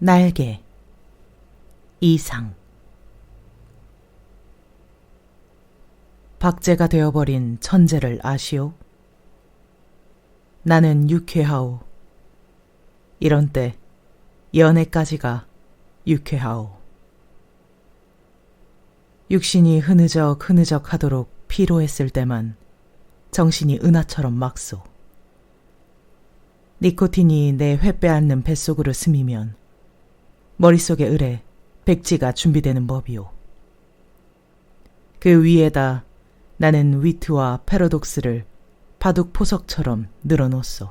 날개, 이상. 박제가 되어버린 천재를 아시오? 나는 유쾌하오. 이런 때 연애까지가 유쾌하오. 육신이 흐느적 하도록 피로했을 때만 정신이 은하처럼 막소. 니코틴이 내 회 빼앗는 뱃속으로 스미면 머릿속에 을에 백지가 준비되는 법이오. 그 위에다 나는 위트와 패러독스를 바둑 포석처럼 늘어놓소.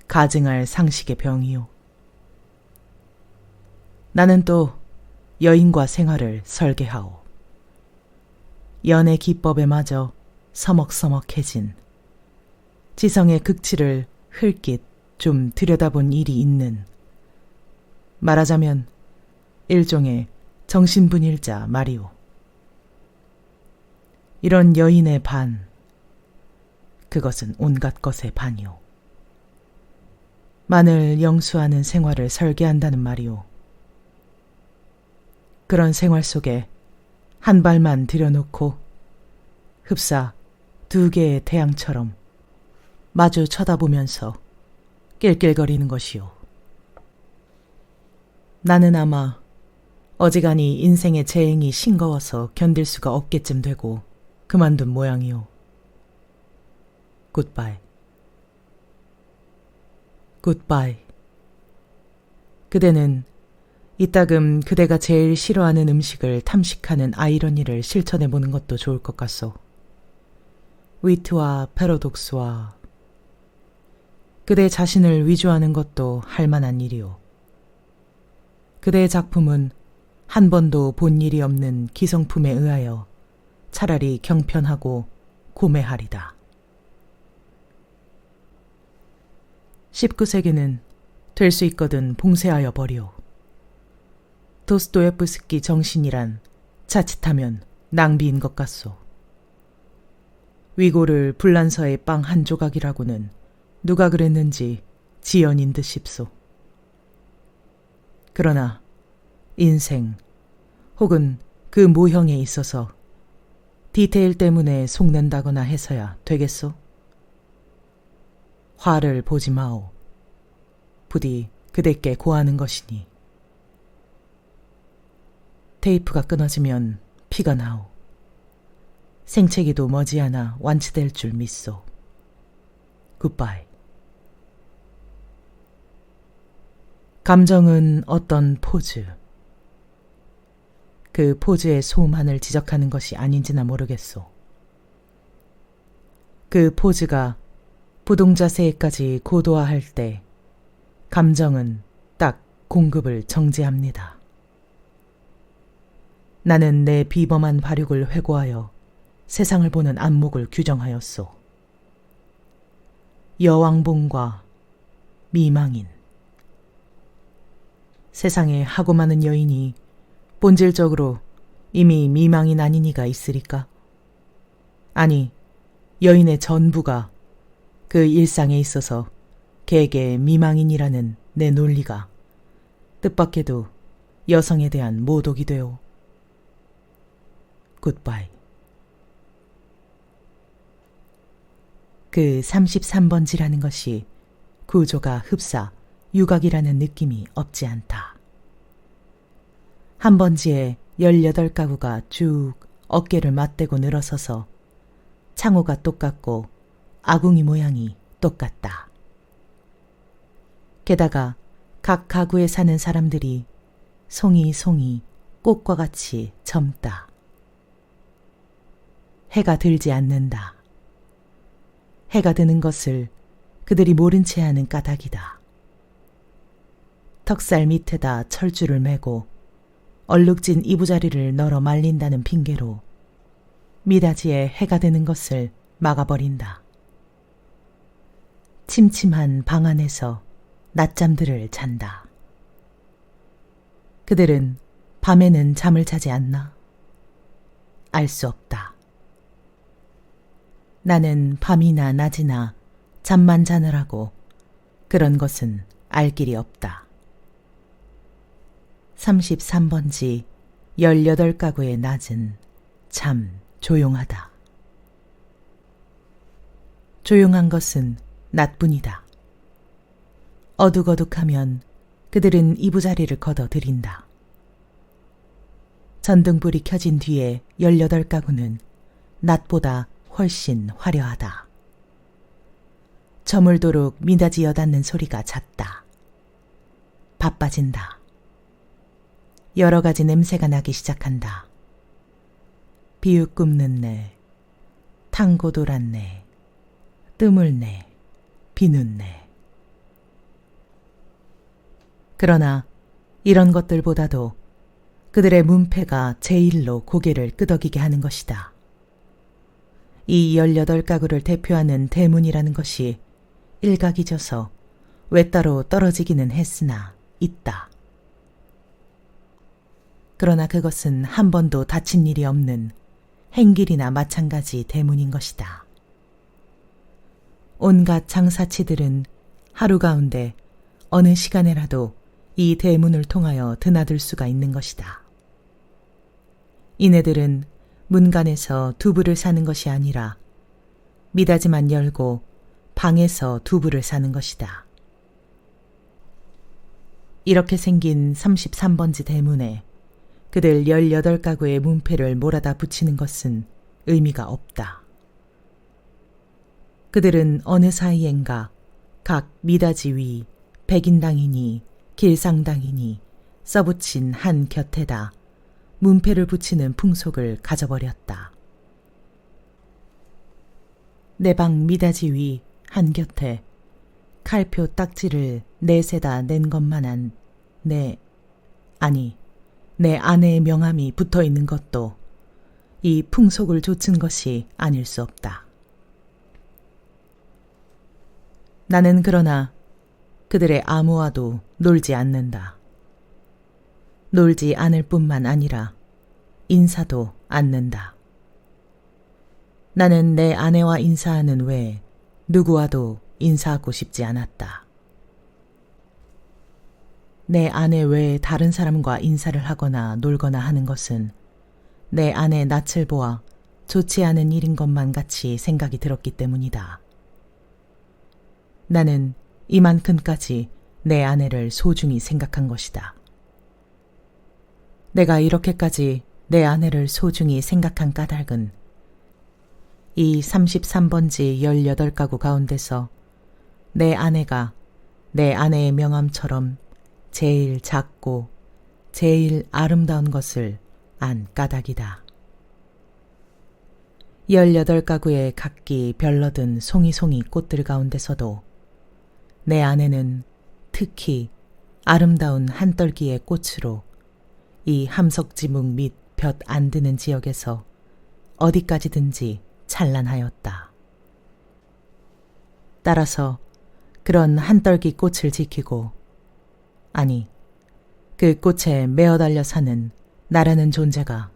가증할 상식의 병이오. 나는 또 여인과 생활을 설계하오. 연애 기법에 마저 서먹서먹해진 지성의 극치를 흘낏 좀 들여다본 일이 있는, 말하자면 일종의 정신분일자 말이오. 이런 여인의 반, 그것은 온갖 것의 반이오. 만을 영수하는 생활을 설계한다는 말이오. 그런 생활 속에 한 발만 들여놓고 흡사 두 개의 태양처럼 마주 쳐다보면서 낄낄거리는 것이오. 나는 아마 어지간히 인생의 재행이 싱거워서 견딜 수가 없게쯤 되고 그만둔 모양이오. 굿바이. 굿바이. 그대는 이따금 그대가 제일 싫어하는 음식을 탐식하는 아이러니를 실천해보는 것도 좋을 것 같소. 위트와 패러독스와 그대 자신을 위조하는 것도 할 만한 일이오. 그대의 작품은 한 번도 본 일이 없는 기성품에 의하여 차라리 경편하고 고매하리다. 19세기는 될 수 있거든 봉쇄하여 버리오. 도스토옙스키 정신이란 자칫하면 낭비인 것 같소. 위고를 불란서의 빵 한 조각이라고는 누가 그랬는지 지연인 듯 싶소. 그러나 인생 혹은 그 모형에 있어서 디테일 때문에 속는다거나 해서야 되겠소? 화를 보지 마오. 부디 그대께 고하는 것이니. 테이프가 끊어지면 피가 나오. 생채기도 머지않아 완치될 줄 믿소. 굿바이. 감정은 어떤 포즈. 그 포즈의 소음한을 지적하는 것이 아닌지나 모르겠소. 그 포즈가 부동자세까지 고도화할 때 감정은 딱 공급을 정지합니다. 나는 내 비범한 발육을 회고하여 세상을 보는 안목을 규정하였소. 여왕봉과 미망인. 세상에 하고 많은 여인이 본질적으로 이미 미망인 아닌 이가 있으리까? 아니, 여인의 전부가 그 일상에 있어서 개개 미망인이라는 내 논리가 뜻밖에도 여성에 대한 모독이 되오. 굿바이. 그 33번지라는 것이 구조가 흡사 유각이라는 느낌이 없지 않다. 한 번지에 18가구가 쭉 어깨를 맞대고 늘어서서 창호가 똑같고 아궁이 모양이 똑같다. 게다가 각 가구에 사는 사람들이 송이 꽃과 같이 젊다. 해가 들지 않는다. 해가 드는 것을 그들이 모른 채 하는 까닭이다. 턱살 밑에다 철줄을 매고 얼룩진 이부자리를 널어 말린다는 핑계로 미닫이에 해가 드는 것을 막아버린다. 침침한 방 안에서 낮잠들을 잔다. 그들은 밤에는 잠을 자지 않나? 알 수 없다. 나는 밤이나 낮이나 잠만 자느라고 그런 것은 알 길이 없다. 33번지 18가구의 낮은 참 조용하다. 조용한 것은 낮뿐이다. 어둑어둑하면 그들은 이부자리를 걷어들인다. 전등불이 켜진 뒤에 18가구는 낮보다 훨씬 화려하다. 저물도록 미닫이 여닫는 소리가 잦다. 바빠진다. 여러 가지 냄새가 나기 시작한다. 비육 굽는 내, 탕고 돌았네, 뜨물네, 비눗네. 그러나 이런 것들보다도 그들의 문패가 제일로 고개를 끄덕이게 하는 것이다. 이 18가구를 대표하는 대문이라는 것이 일각이져서 외따로 떨어지기는 했으나 있다. 그러나 그것은 한 번도 다친 일이 없는 행길이나 마찬가지 대문인 것이다. 온갖 장사치들은 하루 가운데 어느 시간에라도 이 대문을 통하여 드나들 수가 있는 것이다. 이네들은 문간에서 두부를 사는 것이 아니라 미닫이만 열고 방에서 두부를 사는 것이다. 이렇게 생긴 33번지 대문에 그들 18가구의 문패를 몰아다 붙이는 것은 의미가 없다. 그들은 어느 사이엔가 각 미닫이 위 백인당이니 길상당이니 써붙인 한 곁에다 문패를 붙이는 풍속을 가져버렸다. 내 방 미닫이 위 한 곁에 칼표 딱지를 넷에다 낸 것만한 내 아내의 명함이 붙어있는 것도 이 풍속을 좇은 것이 아닐 수 없다. 나는 그러나 그들의 아무와도 놀지 않는다. 놀지 않을 뿐만 아니라 인사도 않는다. 나는 내 아내와 인사하는 외에 누구와도 인사하고 싶지 않았다. 내 아내 외에 다른 사람과 인사를 하거나 놀거나 하는 것은 내 아내 낯을 보아 좋지 않은 일인 것만 같이 생각이 들었기 때문이다. 나는 이만큼까지 내 아내를 소중히 생각한 것이다. 내가 이렇게까지 내 아내를 소중히 생각한 까닭은 이 33번지 18가구 가운데서 내 아내가 내 아내의 명함처럼 제일 작고 제일 아름다운 것을 안 까닭이다. 18가구의 각기 별러든 송이송이 꽃들 가운데서도 내 아내는 특히 아름다운 한떨기의 꽃으로 이 함석지붕 및 볕 안 드는 지역에서 어디까지든지 찬란하였다. 따라서 그런 한떨기 꽃을 지키고, 아니, 그 꽃에 매어 달려 사는 나라는 존재가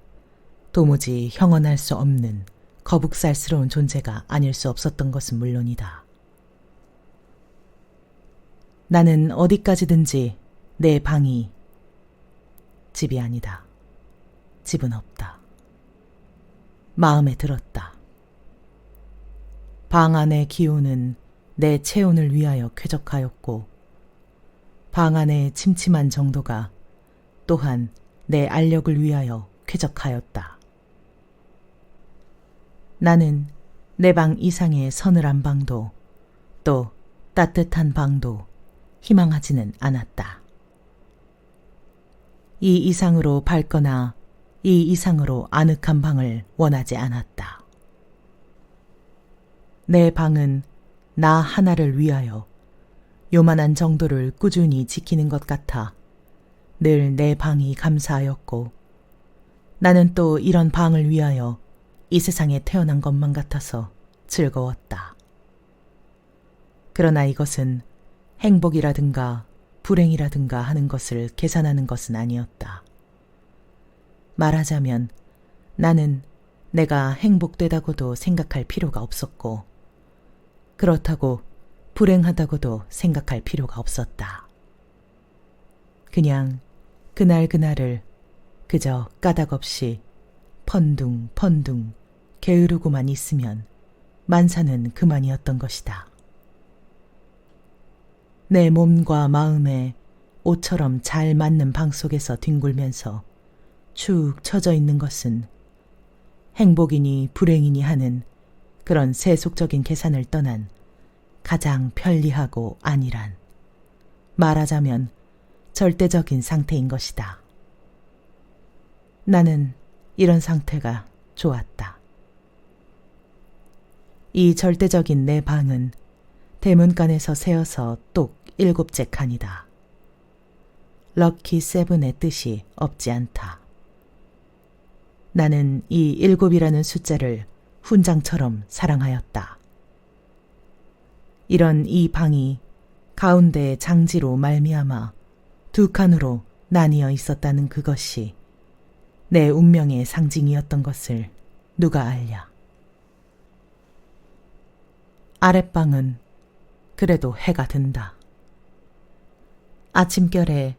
도무지 형언할 수 없는 거북살스러운 존재가 아닐 수 없었던 것은 물론이다. 나는 어디까지든지 내 방이 집이 아니다. 집은 없다. 마음에 들었다. 방 안의 기운은 내 체온을 위하여 쾌적하였고 방 안의 침침한 정도가 또한 내 알력을 위하여 쾌적하였다. 나는 내 방 이상의 서늘한 방도 또 따뜻한 방도 희망하지는 않았다. 이 이상으로 밝거나 이 이상으로 아늑한 방을 원하지 않았다. 내 방은 나 하나를 위하여 요만한 정도를 꾸준히 지키는 것 같아 늘 내 방이 감사하였고 나는 또 이런 방을 위하여 이 세상에 태어난 것만 같아서 즐거웠다. 그러나 이것은 행복이라든가 불행이라든가 하는 것을 계산하는 것은 아니었다. 말하자면 나는 내가 행복되다고도 생각할 필요가 없었고 그렇다고 불행하다고도 생각할 필요가 없었다. 그냥 그날을 그저 까닭없이 펀둥펀둥 게으르고만 있으면 만사는 그만이었던 것이다. 내 몸과 마음에 옷처럼 잘 맞는 방 속에서 뒹굴면서 축 처져 있는 것은 행복이니 불행이니 하는 그런 세속적인 계산을 떠난 가장 편리하고 안일한, 말하자면 절대적인 상태인 것이다. 나는 이런 상태가 좋았다. 이 절대적인 내 방은 대문간에서 세어서 똑 7째 칸이다. 럭키 세븐의 뜻이 없지 않다. 나는 이 7이라는 숫자를 훈장처럼 사랑하였다. 이런 이 방이 가운데 장지로 말미암아 2칸으로 나뉘어 있었다는 그것이 내 운명의 상징이었던 것을 누가 알랴. 아랫방은 그래도 해가 든다. 아침결에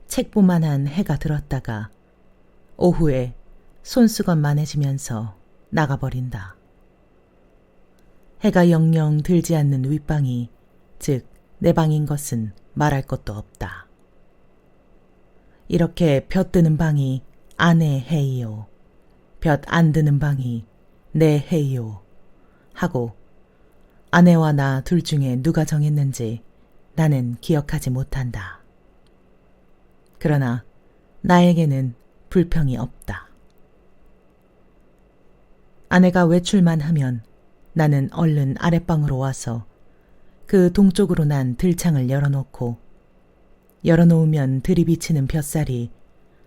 책보만한 해가 들었다가 오후에 손수건만해지면서 나가버린다. 해가 영영 들지 않는 윗방이, 즉 내 방인 것은 말할 것도 없다. 이렇게 볕 드는 방이 아내 해이요, 볕 안 드는 방이 내 해이요 하고 아내와 나 둘 중에 누가 정했는지 나는 기억하지 못한다. 그러나 나에게는 불평이 없다. 아내가 외출만 하면 나는 얼른 아랫방으로 와서 그 동쪽으로 난 들창을 열어놓고, 열어놓으면 들이비치는 볕살이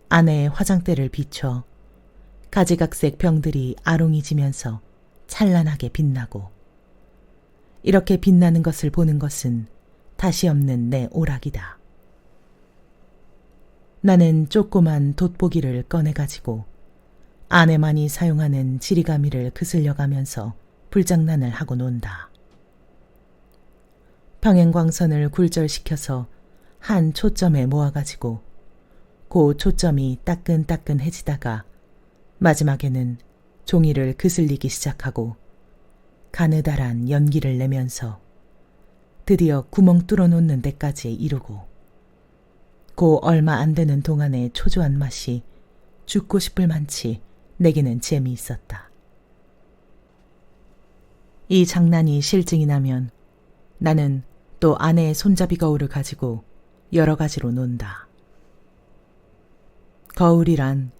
아내의 화장대를 비춰 가지각색 병들이 아롱이지면서 찬란하게 빛나고, 이렇게 빛나는 것을 보는 것은 다시 없는 내 오락이다. 나는 조그만 돋보기를 꺼내가지고 아내만이 사용하는 지리가미를 그슬려가면서 불장난을 하고 논다. 평행광선을 굴절시켜서 한 초점에 모아가지고 그 초점이 따끈따끈해지다가 마지막에는 종이를 그슬리기 시작하고 가느다란 연기를 내면서 드디어 구멍 뚫어놓는 데까지 이르고, 그 얼마 안 되는 동안의 초조한 맛이 죽고 싶을 만치 내게는 재미있었다. 이 장난이 실증이 나면 나는 또 아내의 손잡이 거울을 가지고 여러 가지로 논다. 거울이란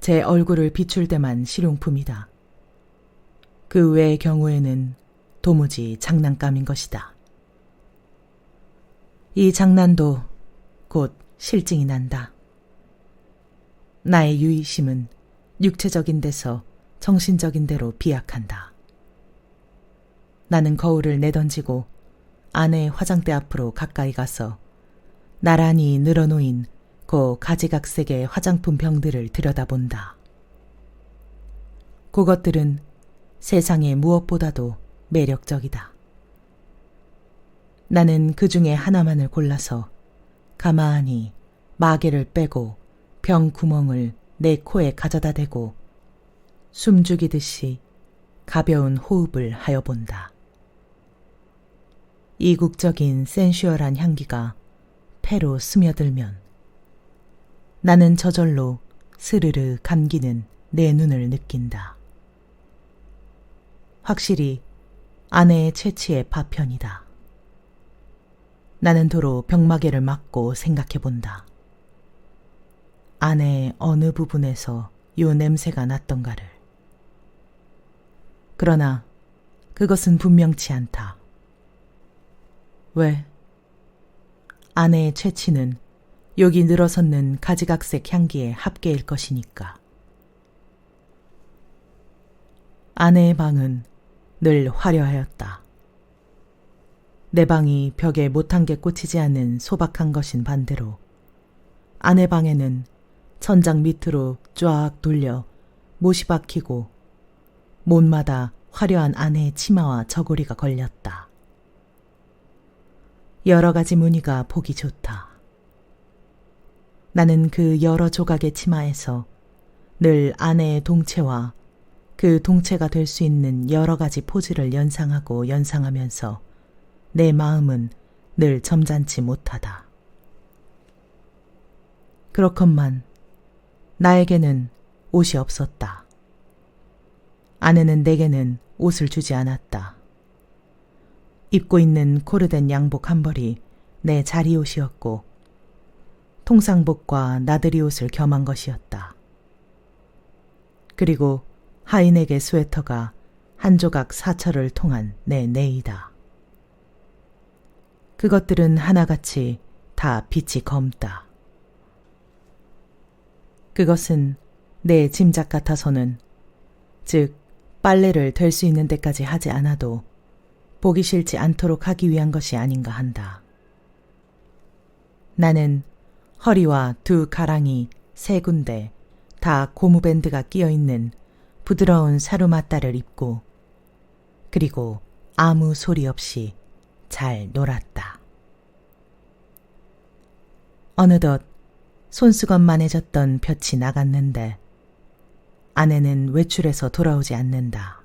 제 얼굴을 비출 때만 실용품이다. 그 외의 경우에는 도무지 장난감인 것이다. 이 장난도 곧 실증이 난다. 나의 유의심은 육체적인 데서 정신적인 데로 비약한다. 나는 거울을 내던지고 아내의 화장대 앞으로 가까이 가서 나란히 늘어놓인 그 가지각색의 화장품 병들을 들여다본다. 그것들은 세상의 무엇보다도 매력적이다. 나는 그 중에 하나만을 골라서 가만히 마개를 빼고 병 구멍을 내 코에 가져다 대고 숨죽이듯이 가벼운 호흡을 하여 본다. 이국적인 센슈얼한 향기가 폐로 스며들면 나는 저절로 스르르 감기는 내 눈을 느낀다. 확실히 아내의 채취의 파편이다. 나는 도로 병마개를 맞고 생각해 본다. 아내의 어느 부분에서 요 냄새가 났던가를. 그러나 그것은 분명치 않다. 왜? 아내의 채취는 여기 늘어섰는 가지각색 향기의 합계일 것이니까. 아내의 방은 늘 화려하였다. 내 방이 벽에 못한 게 꽂히지 않는 소박한 것인 반대로 아내 방에는 천장 밑으로 쫙 돌려 못이 박히고 못마다 화려한 아내의 치마와 저고리가 걸렸다. 여러 가지 무늬가 보기 좋다. 나는 그 여러 조각의 치마에서 늘 아내의 동체와 그 동체가 될 수 있는 여러 가지 포즈를 연상하고 연상하면서 내 마음은 늘 점잖지 못하다. 그렇건만 나에게는 옷이 없었다. 아내는 내게는 옷을 주지 않았다. 입고 있는 코르덴 양복 한 벌이 내 자리옷이었고 통상복과 나들이 옷을 겸한 것이었다. 그리고 하인에게 스웨터가 한 조각 사철을 통한 내 네이다. 그것들은 하나같이 다 빛이 검다. 그것은 내 짐작 같아서는, 즉 빨래를 될 수 있는 데까지 하지 않아도 보기 싫지 않도록 하기 위한 것이 아닌가 한다. 나는 허리와 두 가랑이 세 군데 다 고무밴드가 끼어있는 부드러운 사루맞다를 입고 그리고 아무 소리 없이 잘 놀았다. 어느덧 손수건만해졌던 볕이 나갔는데 아내는 외출해서 돌아오지 않는다.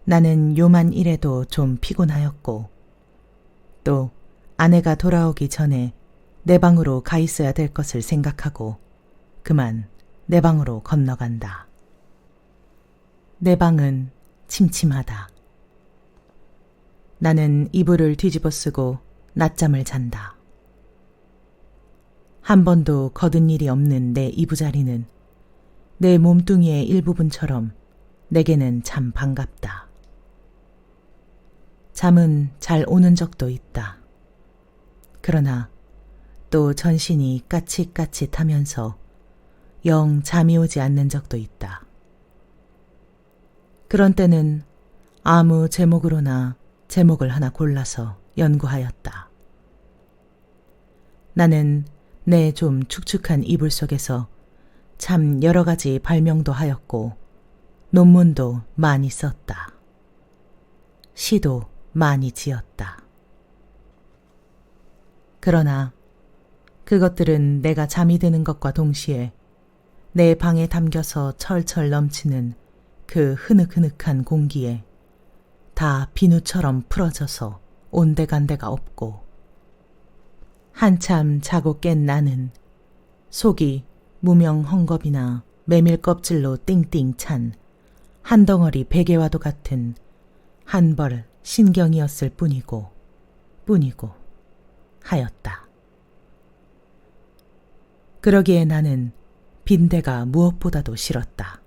나는 요만 일해도 좀 피곤하였고 또 아내가 돌아오기 전에 내 방으로 가 있어야 될 것을 생각하고 그만 내 방으로 건너간다. 내 방은 침침하다. 나는 이불을 뒤집어 쓰고 낮잠을 잔다. 한 번도 거둔 일이 없는 내 이부자리는 내 몸뚱이의 일부분처럼 내게는 참 반갑다. 잠은 잘 오는 적도 있다. 그러나 또 전신이 까칫까칫하면서 영 잠이 오지 않는 적도 있다. 그런 때는 아무 제목으로나 제목을 하나 골라서 연구하였다. 나는 내 좀 축축한 이불 속에서 참 여러 가지 발명도 하였고 논문도 많이 썼다. 시도 많이 지었다. 그러나 그것들은 내가 잠이 드는 것과 동시에 내 방에 담겨서 철철 넘치는 그 흐느흐느한 공기에 다 비누처럼 풀어져서 온데간데가 없고 한참 자고 깬 나는 속이 무명 헝겊이나 메밀 껍질로 띵띵 찬 한 덩어리 베개와도 같은 한 벌 신경이었을 뿐이고 하였다. 그러기에 나는 빈대가 무엇보다도 싫었다.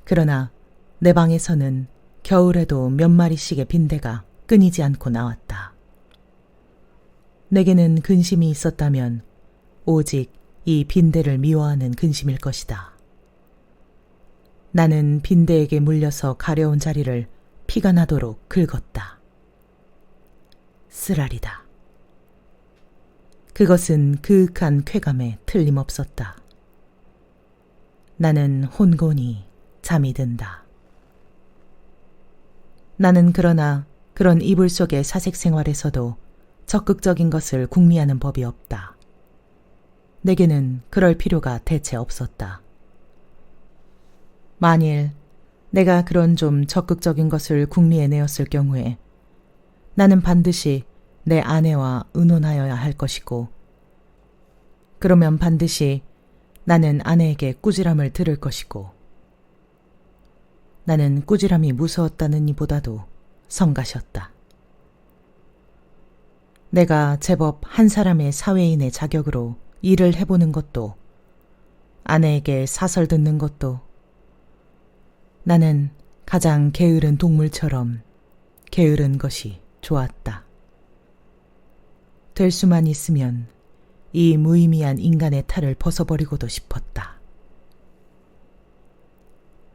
그러나 내 방에서는 겨울에도 몇 마리씩의 빈대가 끊이지 않고 나왔다. 내게는 근심이 있었다면 오직 이 빈대를 미워하는 근심일 것이다. 나는 빈대에게 물려서 가려운 자리를 피가 나도록 긁었다. 쓰라리다. 그것은 그윽한 쾌감에 틀림없었다. 나는 혼곤히 잠이 든다. 나는 그러나 그런 이불 속의 사색 생활에서도 적극적인 것을 궁리하는 법이 없다. 내게는 그럴 필요가 대체 없었다. 만일 내가 그런 좀 적극적인 것을 궁리해내었을 경우에 나는 반드시 내 아내와 의논하여야 할 것이고 그러면 반드시 나는 아내에게 꾸지람을 들을 것이고 나는 꾸지람이 무서웠다는 이보다도 성가셨다. 내가 제법 한 사람의 사회인의 자격으로 일을 해보는 것도 아내에게 사설 듣는 것도 나는 가장 게으른 동물처럼 게으른 것이 좋았다. 될 수만 있으면 이 무의미한 인간의 탈을 벗어버리고도 싶었다.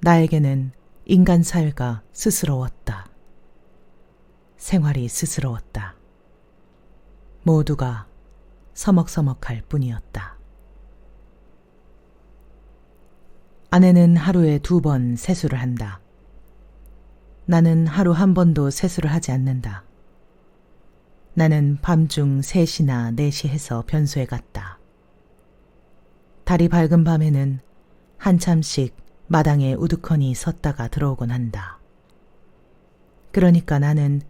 나에게는 인간 사회가 스스러웠다. 생활이 스스러웠다. 모두가 서먹서먹할 뿐이었다. 아내는 하루에 2번 세수를 한다. 나는 하루 한 번도 세수를 하지 않는다. 나는 밤중 3시나 4시 해서 변소에 갔다. 달이 밝은 밤에는 한참씩 마당에 우두커니 섰다가 들어오곤 한다. 그러니까 나는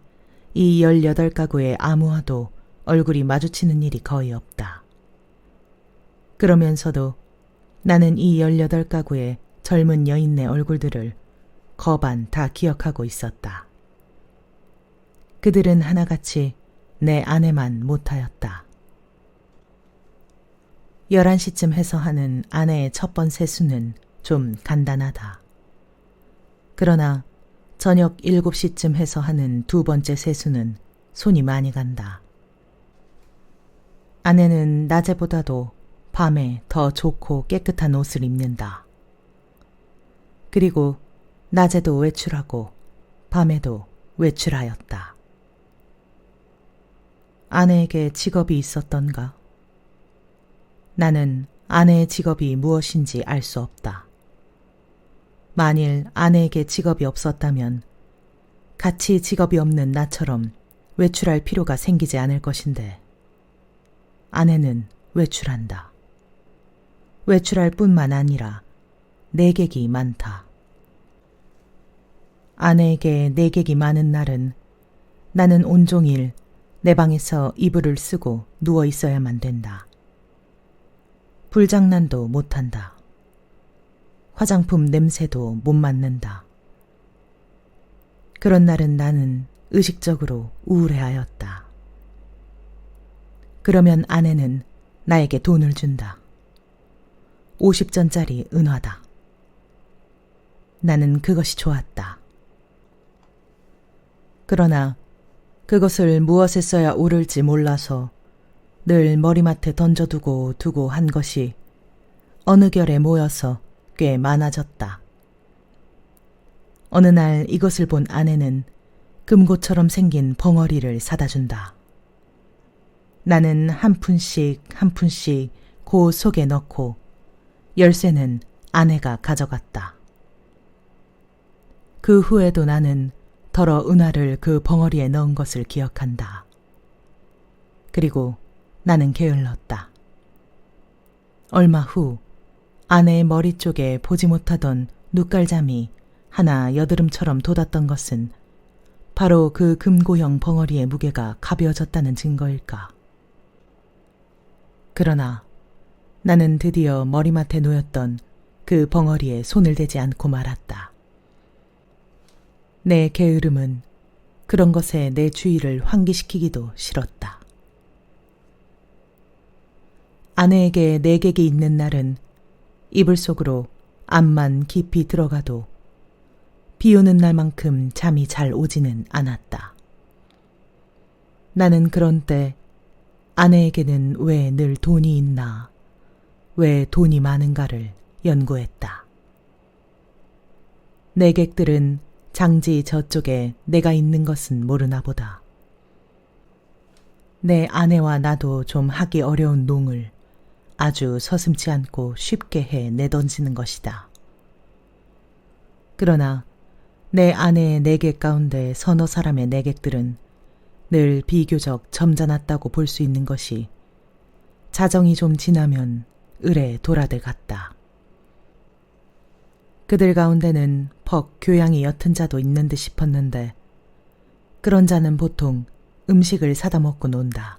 이 18가구의 아무와도 얼굴이 마주치는 일이 거의 없다. 그러면서도 나는 이 18가구의 젊은 여인네 얼굴들을 거반 다 기억하고 있었다. 그들은 하나같이 내 아내만 못하였다. 11시쯤 해서 하는 아내의 첫 번 세수는 좀 간단하다. 그러나 저녁 7시쯤 해서 하는 두 번째 세수는 손이 많이 간다. 아내는 낮에보다도 밤에 더 좋고 깨끗한 옷을 입는다. 그리고 낮에도 외출하고 밤에도 외출하였다. 아내에게 직업이 있었던가? 나는 아내의 직업이 무엇인지 알 수 없다. 만일 아내에게 직업이 없었다면 같이 직업이 없는 나처럼 외출할 필요가 생기지 않을 것인데 아내는 외출한다. 외출할 뿐만 아니라 내객이 많다. 아내에게 내객이 많은 날은 나는 온종일 내 방에서 이불을 쓰고 누워 있어야만 된다. 불장난도 못한다. 화장품 냄새도 못 맡는다. 그런 날은 나는 의식적으로 우울해하였다. 그러면 아내는 나에게 돈을 준다. 50전짜리 은화다. 나는 그것이 좋았다. 그러나 그것을 무엇에 써야 옳을지 몰라서 늘 머리맡에 던져두고 한 것이 어느 결에 모여서 꽤 많아졌다. 어느 날 이것을 본 아내는 금고처럼 생긴 벙어리를 사다 준다. 나는 한 푼씩 그 속에 넣고 열쇠는 아내가 가져갔다. 그 후에도 나는 더러 은화를 그 벙어리에 넣은 것을 기억한다. 그리고 나는 게을렀다. 얼마 후 아내의 머리 쪽에 보지 못하던 눈깔잠이 하나 여드름처럼 돋았던 것은 바로 그 금고형 벙어리의 무게가 가벼워졌다는 증거일까. 그러나 나는 드디어 머리맡에 놓였던 그 벙어리에 손을 대지 않고 말았다. 내 게으름은 그런 것에 내 주의를 환기시키기도 싫었다. 아내에게 내객이 있는 날은 이불 속으로 암만 깊이 들어가도 비 오는 날만큼 잠이 잘 오지는 않았다. 나는 그런 때 아내에게는 왜 늘 돈이 있나, 왜 돈이 많은가를 연구했다. 내객들은 장지 저쪽에 내가 있는 것은 모르나 보다. 내 아내와 나도 좀 하기 어려운 농을 아주 서슴지 않고 쉽게 해 내던지는 것이다. 그러나 내 아내의 내객 가운데 서너 사람의 내객들은 늘 비교적 점잖았다고 볼 수 있는 것이 자정이 좀 지나면 을의 도라들 같다. 그들 가운데는 퍽 교양이 옅은 자도 있는 듯 싶었는데 그런 자는 보통 음식을 사다 먹고 논다.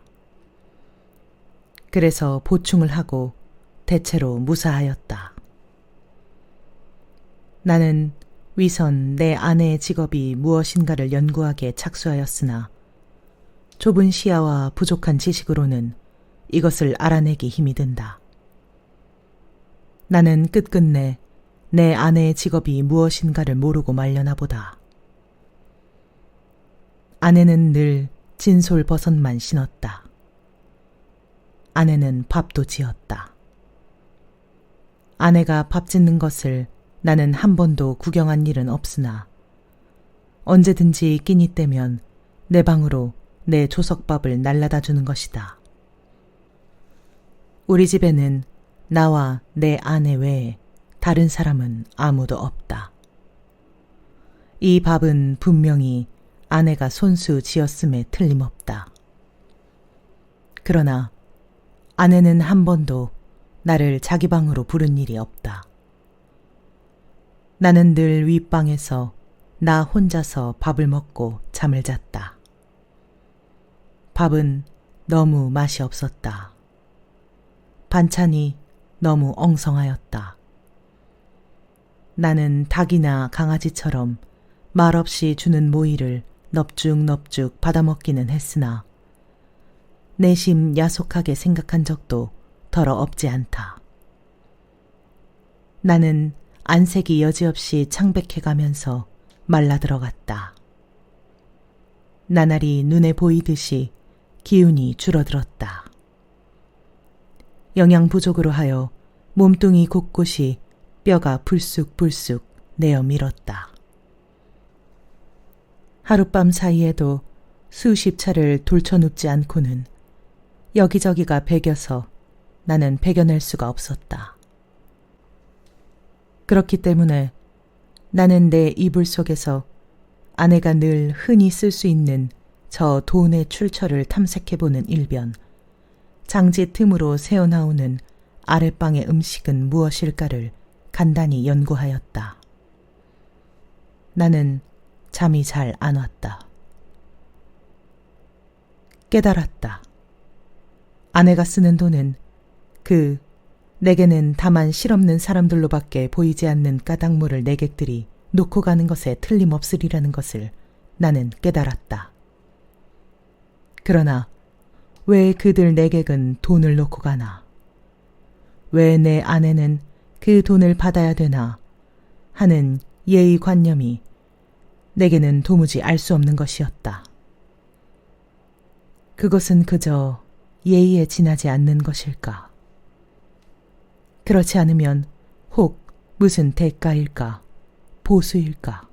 그래서 보충을 하고 대체로 무사하였다. 나는 위선 내 아내의 직업이 무엇인가를 연구하기에 착수하였으나 좁은 시야와 부족한 지식으로는 이것을 알아내기 힘이 든다. 나는 끝끝내 내 아내의 직업이 무엇인가를 모르고 말려나 보다. 아내는 늘 진솔 버섯만 신었다. 아내는 밥도 지었다. 아내가 밥 짓는 것을 나는 한 번도 구경한 일은 없으나 언제든지 끼니 때면 내 방으로 내 조석밥을 날라다 주는 것이다. 우리 집에는 나와 내 아내 외에 다른 사람은 아무도 없다. 이 밥은 분명히 아내가 손수 지었음에 틀림없다. 그러나 아내는 한 번도 나를 자기 방으로 부른 일이 없다. 나는 늘 윗방에서 나 혼자서 밥을 먹고 잠을 잤다. 밥은 너무 맛이 없었다. 반찬이 너무 엉성하였다. 나는 닭이나 강아지처럼 말없이 주는 모이를 넙죽넙죽 받아먹기는 했으나 내심 야속하게 생각한 적도 더러 없지 않다. 나는 안색이 여지없이 창백해가면서 말라들어갔다. 나날이 눈에 보이듯이 기운이 줄어들었다. 영양 부족으로 하여 몸뚱이 곳곳이 뼈가 불쑥불쑥 내어 밀었다. 하룻밤 사이에도 수십 차를 돌쳐눕지 않고는 여기저기가 배겨서 나는 배겨낼 수가 없었다. 그렇기 때문에 나는 내 이불 속에서 아내가 늘 흔히 쓸 수 있는 저 돈의 출처를 탐색해보는 일변, 장지 틈으로 새어나오는 아랫방의 음식은 무엇일까를 간단히 연구하였다. 나는 잠이 잘 안 왔다. 깨달았다. 아내가 쓰는 돈은 내게는 다만 실없는 사람들로밖에 보이지 않는 까닭모를 내객들이 놓고 가는 것에 틀림없으리라는 것을 나는 깨달았다. 그러나 왜 그들 내객은 돈을 놓고 가나? 왜 내 아내는 그 돈을 받아야 되나? 하는 예의관념이 내게는 도무지 알 수 없는 것이었다. 그것은 그저 예의에 지나지 않는 것일까? 그렇지 않으면 혹 무슨 대가일까? 보수일까?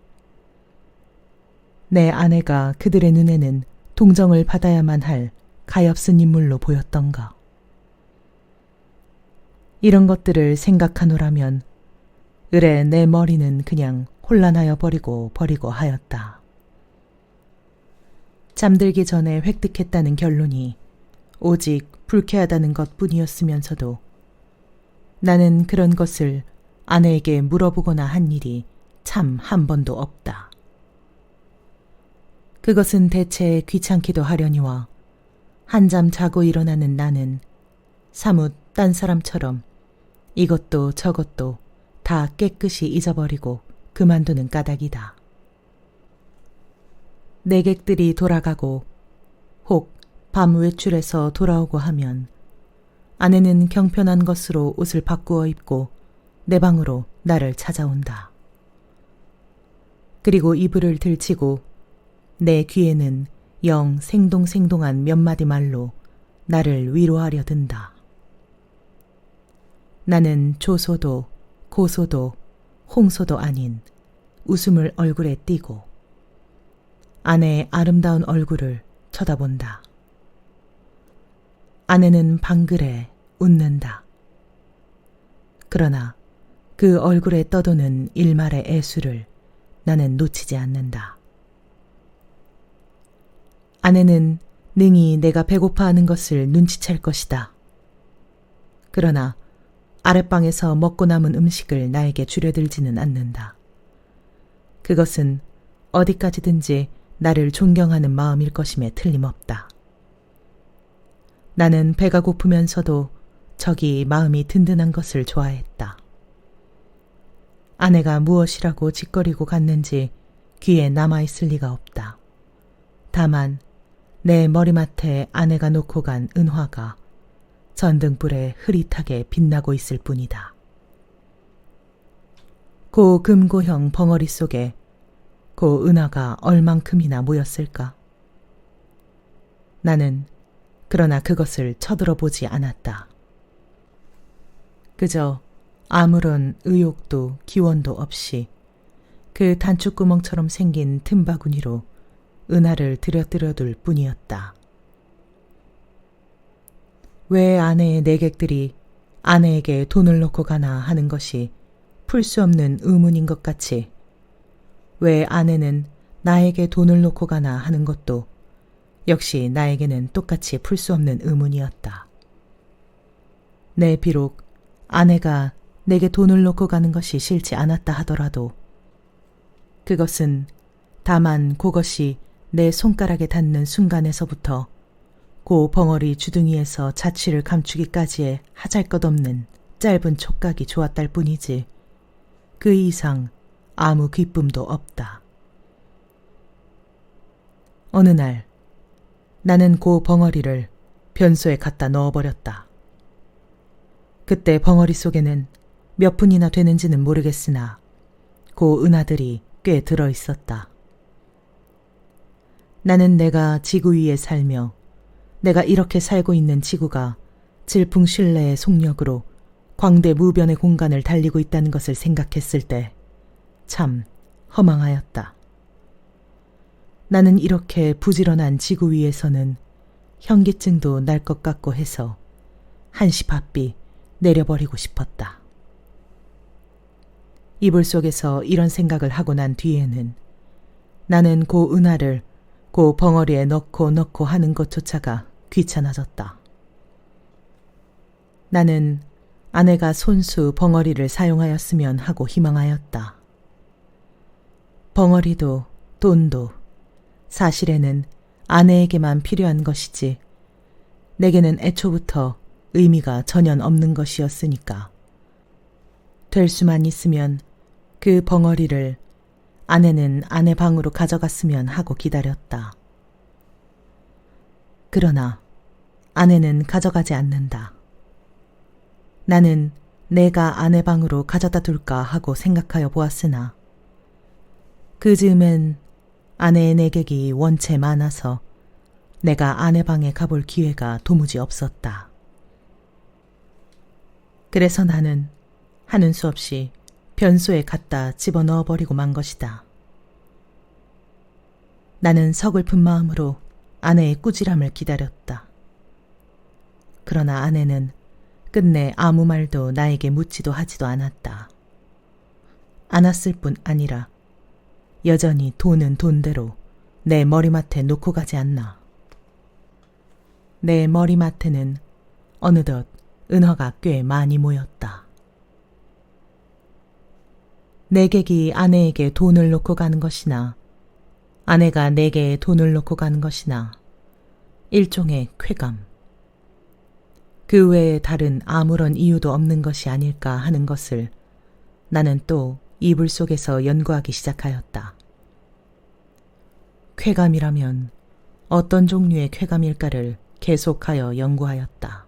내 아내가 그들의 눈에는 동정을 받아야만 할 가엾은 인물로 보였던가? 이런 것들을 생각하노라면 으레 내 머리는 그냥 혼란하여 버리고 하였다. 잠들기 전에 획득했다는 결론이 오직 불쾌하다는 것뿐이었으면서도 나는 그런 것을 아내에게 물어보거나 한 일이 참 한 번도 없다. 그것은 대체 귀찮기도 하려니와 한잠 자고 일어나는 나는 사뭇 딴 사람처럼 이것도 저것도 다 깨끗이 잊어버리고 그만두는 까닭이다. 내객들이 돌아가고 혹 밤 외출해서 돌아오고 하면 아내는 경편한 것으로 옷을 바꾸어 입고 내 방으로 나를 찾아온다. 그리고 이불을 들치고 내 귀에는 영 생동생동한 몇 마디 말로 나를 위로하려 든다. 나는 조소도 고소도 홍소도 아닌 웃음을 얼굴에 띠고 아내의 아름다운 얼굴을 쳐다본다. 아내는 방글에 웃는다. 그러나 그 얼굴에 떠도는 일말의 애수를 나는 놓치지 않는다. 아내는 능히 내가 배고파하는 것을 눈치챌 것이다. 그러나 아랫방에서 먹고 남은 음식을 나에게 주려들지는 않는다. 그것은 어디까지든지 나를 존경하는 마음일 것임에 틀림없다. 나는 배가 고프면서도 저기 마음이 든든한 것을 좋아했다. 아내가 무엇이라고 짓거리고 갔는지 귀에 남아있을 리가 없다. 다만 내 머리맡에 아내가 놓고 간 은화가 전등불에 흐릿하게 빛나고 있을 뿐이다. 고 금고형 벙어리 속에 고 은화가 얼만큼이나 모였을까? 나는 그러나 그것을 쳐들어보지 않았다. 그저 아무런 의욕도 기원도 없이 그 단추구멍처럼 생긴 틈바구니로 은하를 들여들여둘 뿐이었다. 왜 아내의 내객들이 아내에게 돈을 놓고 가나 하는 것이 풀 수 없는 의문인 것 같이 왜 아내는 나에게 돈을 놓고 가나 하는 것도 역시 나에게는 똑같이 풀 수 없는 의문이었다. 내 비록 아내가 내게 돈을 놓고 가는 것이 싫지 않았다 하더라도 그것은 다만 그것이 내 손가락에 닿는 순간에서부터 고 벙어리 주둥이에서 자취를 감추기까지의 하잘것없는 짧은 촉각이 좋았달 뿐이지 그 이상 아무 기쁨도 없다. 어느 날 나는 고 벙어리를 변소에 갖다 넣어버렸다. 그때 벙어리 속에는 몇 푼이나 되는지는 모르겠으나 고 은하들이 꽤 들어있었다. 나는 내가 지구 위에 살며 내가 이렇게 살고 있는 지구가 질풍신래의 속력으로 광대무변의 공간을 달리고 있다는 것을 생각했을 때 참 허망하였다. 나는 이렇게 부지런한 지구 위에서는 현기증도 날 것 같고 해서 한시 바삐 내려버리고 싶었다. 이불 속에서 이런 생각을 하고 난 뒤에는 나는 고 은하를 고 벙어리에 넣고 하는 것조차가 귀찮아졌다. 나는 아내가 손수 벙어리를 사용하였으면 하고 희망하였다. 벙어리도 돈도 사실에는 아내에게만 필요한 것이지 내게는 애초부터 의미가 전혀 없는 것이었으니까 될 수만 있으면 그 벙어리를 아내는 아내 방으로 가져갔으면 하고 기다렸다. 그러나 아내는 가져가지 않는다. 나는 내가 아내 방으로 가져다 둘까 하고 생각하여 보았으나 그 즈음엔 아내의 내객이 원체 많아서 내가 아내 방에 가볼 기회가 도무지 없었다. 그래서 나는 하는 수 없이 변소에 갖다 집어넣어버리고 만 것이다. 나는 서글픈 마음으로 아내의 꾸지람을 기다렸다. 그러나 아내는 끝내 아무 말도 나에게 묻지도 하지도 않았다. 않았을 뿐 아니라 여전히 돈은 돈대로 내 머리맡에 놓고 가지 않나. 내 머리맡에는 어느덧 은화가 꽤 많이 모였다. 내객이 아내에게 돈을 놓고 가는 것이나 아내가 내게 돈을 놓고 가는 것이나 일종의 쾌감. 그 외에 다른 아무런 이유도 없는 것이 아닐까 하는 것을 나는 또 이불 속에서 연구하기 시작하였다. 쾌감이라면 어떤 종류의 쾌감일까를 계속하여 연구하였다.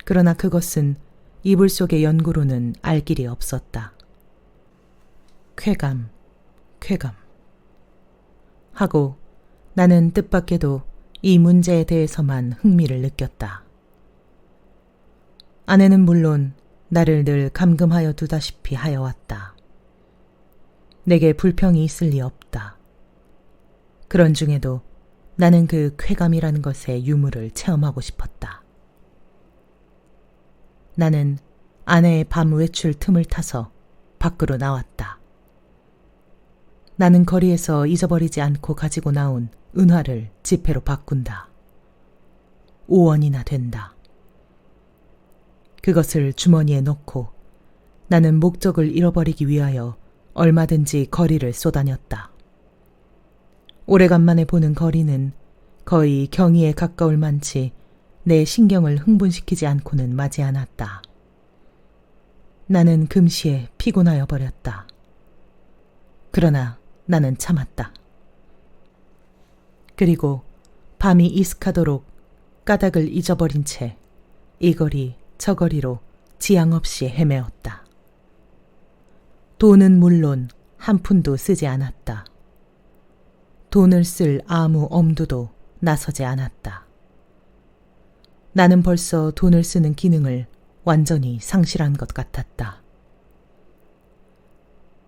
그러나 그것은 이불 속의 연구로는 알 길이 없었다. 쾌감 하고 나는 뜻밖에도 이 문제에 대해서만 흥미를 느꼈다. 아내는 물론 나를 늘 감금하여 두다시피 하여왔다. 내게 불평이 있을 리 없다. 그런 중에도 나는 그 쾌감이라는 것의 유무를 체험하고 싶었다. 나는 아내의 밤 외출 틈을 타서 밖으로 나왔다. 나는 거리에서 잊어버리지 않고 가지고 나온 은화를 지폐로 바꾼다. 5원이나 된다. 그것을 주머니에 넣고 나는 목적을 잃어버리기 위하여 얼마든지 거리를 쏘다녔다. 오래간만에 보는 거리는 거의 경의에 가까울 만치 내 신경을 흥분시키지 않고는 마지 않았다. 나는 금시에 피곤하여 버렸다. 그러나 나는 참았다. 그리고 밤이 이슥하도록 까닭을 잊어버린 채 이 거리 저 거리로 지양 없이 헤매었다. 돈은 물론 한 푼도 쓰지 않았다. 돈을 쓸 아무 엄두도 나서지 않았다. 나는 벌써 돈을 쓰는 기능을 완전히 상실한 것 같았다.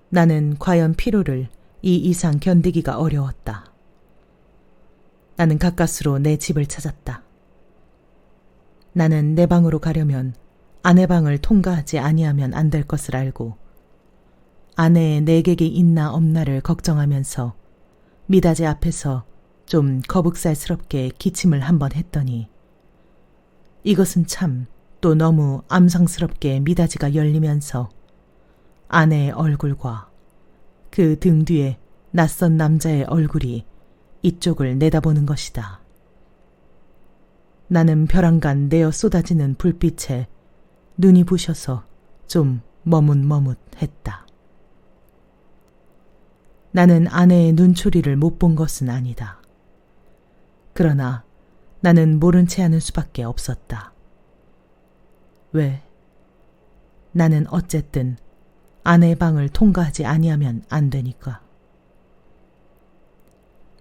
나는 과연 피로를 이 이상 견디기가 어려웠다. 나는 가까스로 내 집을 찾았다. 나는 내 방으로 가려면 아내 방을 통과하지 아니하면 안 될 것을 알고 아내의 내객이 있나 없나를 걱정하면서 미닫이 앞에서 좀 거북살스럽게 기침을 한번 했더니 이것은 참 또 너무 암상스럽게 미닫이가 열리면서 아내의 얼굴과 그 등 뒤에 낯선 남자의 얼굴이 이쪽을 내다보는 것이다. 나는 벼랑간 내어 쏟아지는 불빛에 눈이 부셔서 좀 머뭇머뭇했다. 나는 아내의 눈초리를 못 본 것은 아니다. 그러나 나는 모른 채 하는 수밖에 없었다. 왜? 나는 어쨌든 아내의 방을 통과하지 아니하면 안 되니까.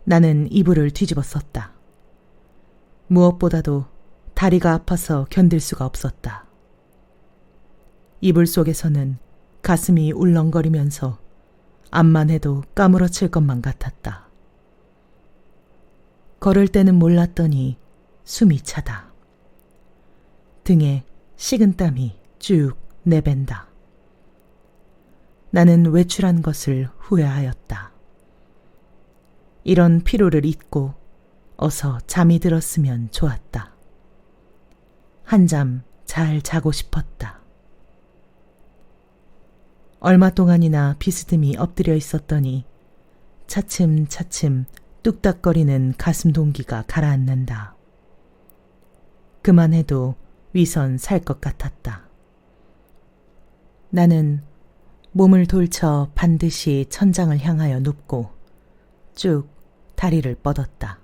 나는 이불을 뒤집어 썼다. 무엇보다도 다리가 아파서 견딜 수가 없었다. 이불 속에서는 가슴이 울렁거리면서 암만 해도 까무러칠 것만 같았다. 걸을 때는 몰랐더니 숨이 차다. 등에 식은땀이 쭉 내밴다. 나는 외출한 것을 후회하였다. 이런 피로를 잊고 어서 잠이 들었으면 좋았다. 한잠 잘 자고 싶었다. 얼마 동안이나 비스듬히 엎드려 있었더니 차츰차츰 뚝딱거리는 가슴 동기가 가라앉는다. 그만해도 위선 살 것 같았다. 나는 몸을 돌쳐 반드시 천장을 향하여 눕고 쭉 다리를 뻗었다.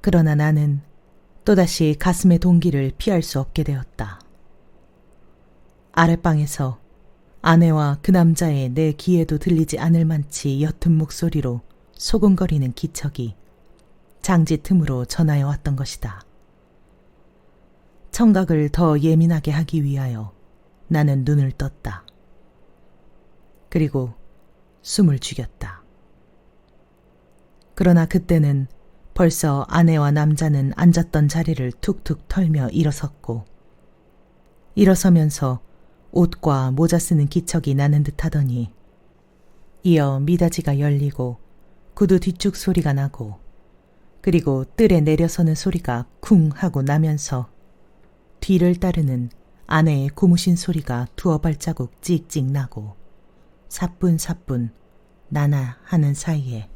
그러나 나는 또다시 가슴의 동기를 피할 수 없게 되었다. 아랫방에서 아내와 그 남자의 내 귀에도 들리지 않을 만치 옅은 목소리로 소곤거리는 기척이 장지 틈으로 전하여 왔던 것이다. 청각을 더 예민하게 하기 위하여 나는 눈을 떴다. 그리고 숨을 죽였다. 그러나 그때는 벌써 아내와 남자는 앉았던 자리를 툭툭 털며 일어섰고 일어서면서 옷과 모자 쓰는 기척이 나는 듯하더니 이어 미닫이가 열리고 구두 뒷죽 소리가 나고 그리고 뜰에 내려서는 소리가 쿵 하고 나면서 뒤를 따르는 아내의 고무신 소리가 두어 발자국 찍찍 나고 사뿐사뿐 나나 하는 사이에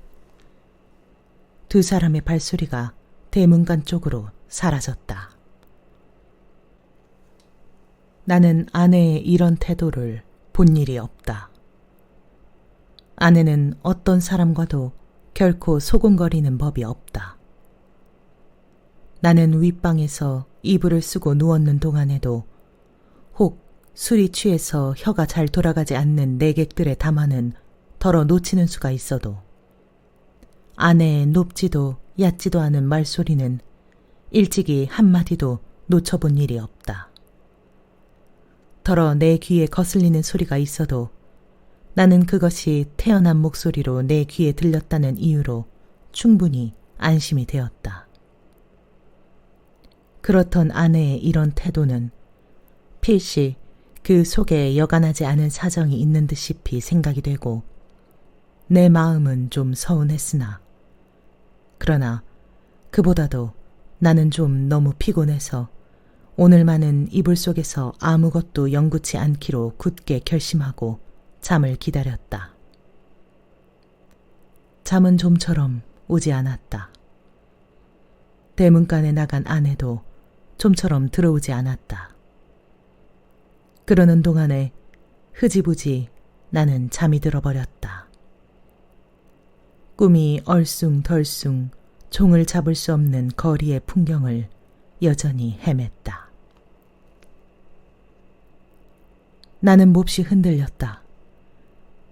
두 사람의 발소리가 대문간 쪽으로 사라졌다. 나는 아내의 이런 태도를 본 일이 없다. 아내는 어떤 사람과도 결코 소곤거리는 법이 없다. 나는 윗방에서 이불을 쓰고 누웠는 동안에도 혹 술이 취해서 혀가 잘 돌아가지 않는 내객들의 담화는 덜어 놓치는 수가 있어도 아내의 높지도 얕지도 않은 말소리는 일찍이 한마디도 놓쳐본 일이 없다. 덜어 내 귀에 거슬리는 소리가 있어도 나는 그것이 태어난 목소리로 내 귀에 들렸다는 이유로 충분히 안심이 되었다. 그렇던 아내의 이런 태도는 필시 그 속에 여간하지 않은 사정이 있는 듯이 생각이 되고 내 마음은 좀 서운했으나 그러나 그보다도 나는 좀 너무 피곤해서 오늘만은 이불 속에서 아무것도 영구치 않기로 굳게 결심하고 잠을 기다렸다. 잠은 좀처럼 오지 않았다. 대문간에 나간 아내도 좀처럼 들어오지 않았다. 그러는 동안에 흐지부지 나는 잠이 들어버렸다. 꿈이 얼숭덜숭 종을 잡을 수 없는 거리의 풍경을 여전히 헤맸다. 나는 몹시 흔들렸다.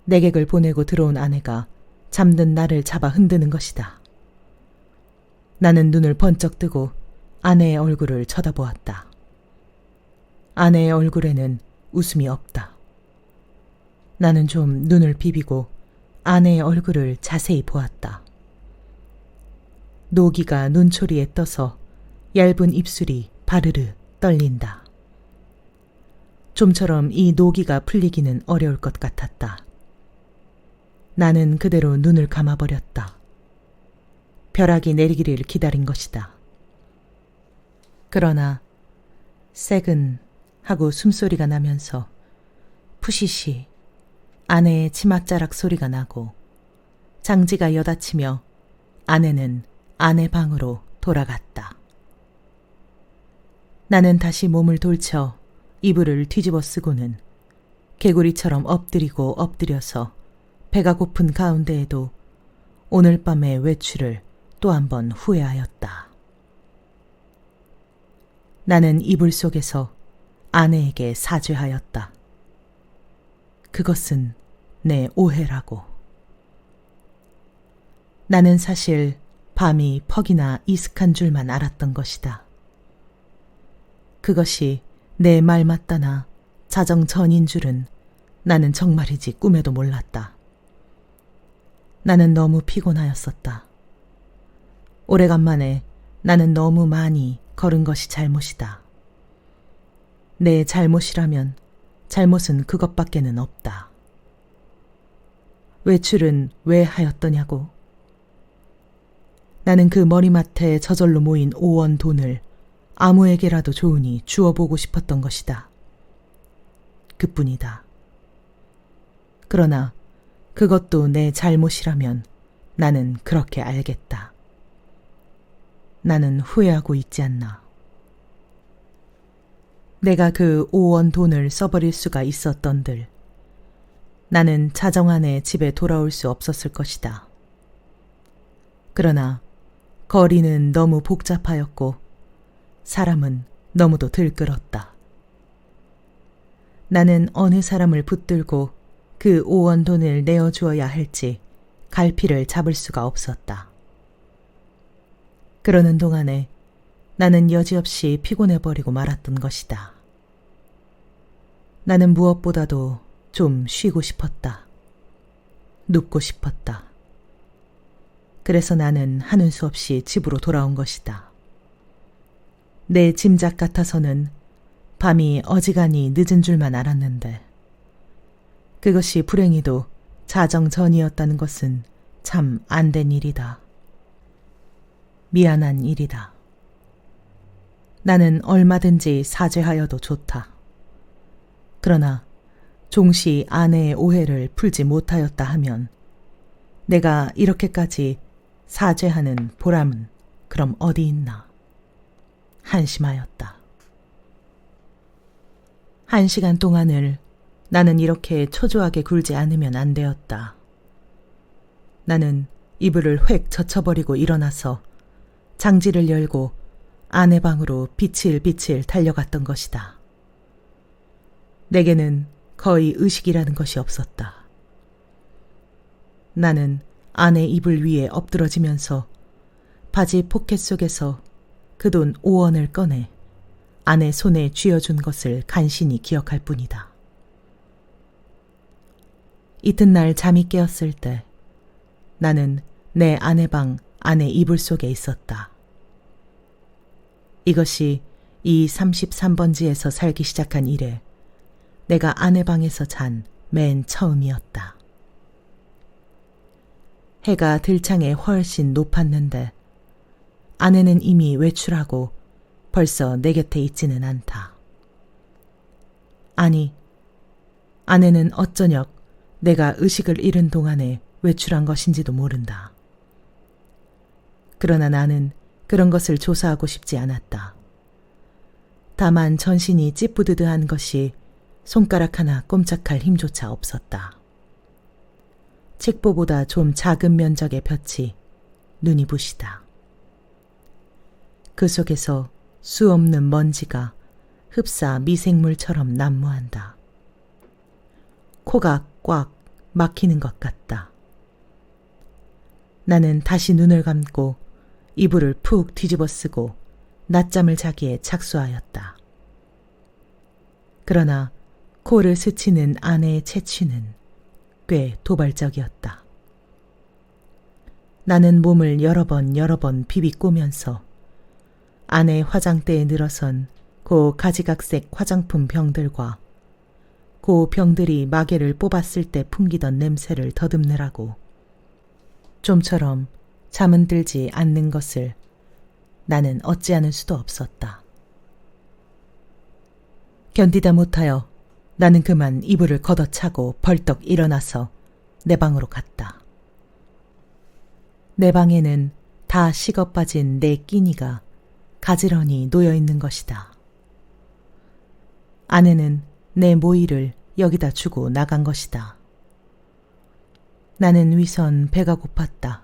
내객을 보내고 들어온 아내가 잠든 나를 잡아 흔드는 것이다. 나는 눈을 번쩍 뜨고 아내의 얼굴을 쳐다보았다. 아내의 얼굴에는 웃음이 없다. 나는 좀 눈을 비비고 아내의 얼굴을 자세히 보았다. 노기가 눈초리에 떠서 얇은 입술이 바르르 떨린다. 좀처럼 이 노기가 풀리기는 어려울 것 같았다. 나는 그대로 눈을 감아버렸다. 벼락이 내리기를 기다린 것이다. 그러나 새근 하고 숨소리가 나면서 푸시시 아내의 치맛자락 소리가 나고 장지가 여닫히며 아내는 아내 방으로 돌아갔다. 나는 다시 몸을 돌쳐 이불을 뒤집어 쓰고는 개구리처럼 엎드리고 엎드려서 배가 고픈 가운데에도 오늘 밤의 외출을 또 한 번 후회하였다. 나는 이불 속에서 아내에게 사죄하였다. 그것은 내 오해라고. 나는 사실 밤이 퍽이나 이슥한 줄만 알았던 것이다. 그것이 내 말 맞다나 자정 전인 줄은 나는 정말이지 꿈에도 몰랐다. 나는 너무 피곤하였었다. 오래간만에 나는 너무 많이 걸은 것이 잘못이다. 내 잘못이라면 잘못은 그것밖에는 없다. 외출은 왜 하였더냐고. 나는 그 머리맡에 저절로 모인 5원 돈을 아무에게라도 좋으니 주어보고 싶었던 것이다. 그뿐이다. 그러나 그것도 내 잘못이라면 나는 그렇게 알겠다. 나는 후회하고 있지 않나. 내가 그 5원 돈을 써버릴 수가 있었던들 나는 자정 안에 집에 돌아올 수 없었을 것이다. 그러나 거리는 너무 복잡하였고 사람은 너무도 들끓었다. 나는 어느 사람을 붙들고 그 5원 돈을 내어주어야 할지 갈피를 잡을 수가 없었다. 그러는 동안에 나는 여지없이 피곤해버리고 말았던 것이다. 나는 무엇보다도 좀 쉬고 싶었다. 눕고 싶었다. 그래서 나는 하는 수 없이 집으로 돌아온 것이다. 내 짐작 같아서는 밤이 어지간히 늦은 줄만 알았는데 그것이 불행히도 자정 전이었다는 것은 참 안 된 일이다. 미안한 일이다. 나는 얼마든지 사죄하여도 좋다. 그러나 종시 아내의 오해를 풀지 못하였다 하면 내가 이렇게까지 사죄하는 보람은 그럼 어디 있나. 한심하였다. 1시간 동안을 나는 이렇게 초조하게 굴지 않으면 안 되었다. 나는 이불을 획 젖혀버리고 일어나서 장지를 열고 아내 방으로 비칠비칠 달려갔던 것이다. 내게는 거의 의식이라는 것이 없었다. 나는 아내 이불 위에 엎드러지면서 바지 포켓 속에서 그 돈 5원을 꺼내 아내 손에 쥐어준 것을 간신히 기억할 뿐이다. 이튿날 잠이 깨었을 때 나는 내 아내 방 아내 이불 속에 있었다. 이것이 이 33번지에서 살기 시작한 이래 내가 아내 방에서 잔 맨 처음이었다. 해가 들창에 훨씬 높았는데 아내는 이미 외출하고 벌써 내 곁에 있지는 않다. 아니, 아내는 어쩌녁 내가 의식을 잃은 동안에 외출한 것인지도 모른다. 그러나 나는 그런 것을 조사하고 싶지 않았다. 다만 전신이 찌뿌드드한 것이 손가락 하나 꼼짝할 힘조차 없었다. 책보보다 좀 작은 면적의 볕이 눈이 부시다. 그 속에서 수없는 먼지가 흡사 미생물처럼 난무한다. 코가 꽉 막히는 것 같다. 나는 다시 눈을 감고 이불을 푹 뒤집어 쓰고 낮잠을 자기에 착수하였다. 그러나 코를 스치는 아내의 채취는 꽤 도발적이었다. 나는 몸을 여러 번 비비꼬면서 아내 화장대에 늘어선 고 가지각색 화장품 병들과 고 병들이 마개를 뽑았을 때 풍기던 냄새를 더듬느라고 좀처럼 잠은 들지 않는 것을 나는 어찌하는 수도 없었다. 견디다 못하여 나는 그만 이불을 걷어차고 벌떡 일어나서 내 방으로 갔다. 내 방에는 다 식어 빠진 내 끼니가 가지런히 놓여 있는 것이다. 아내는 내 모이를 여기다 주고 나간 것이다. 나는 위선 배가 고팠다.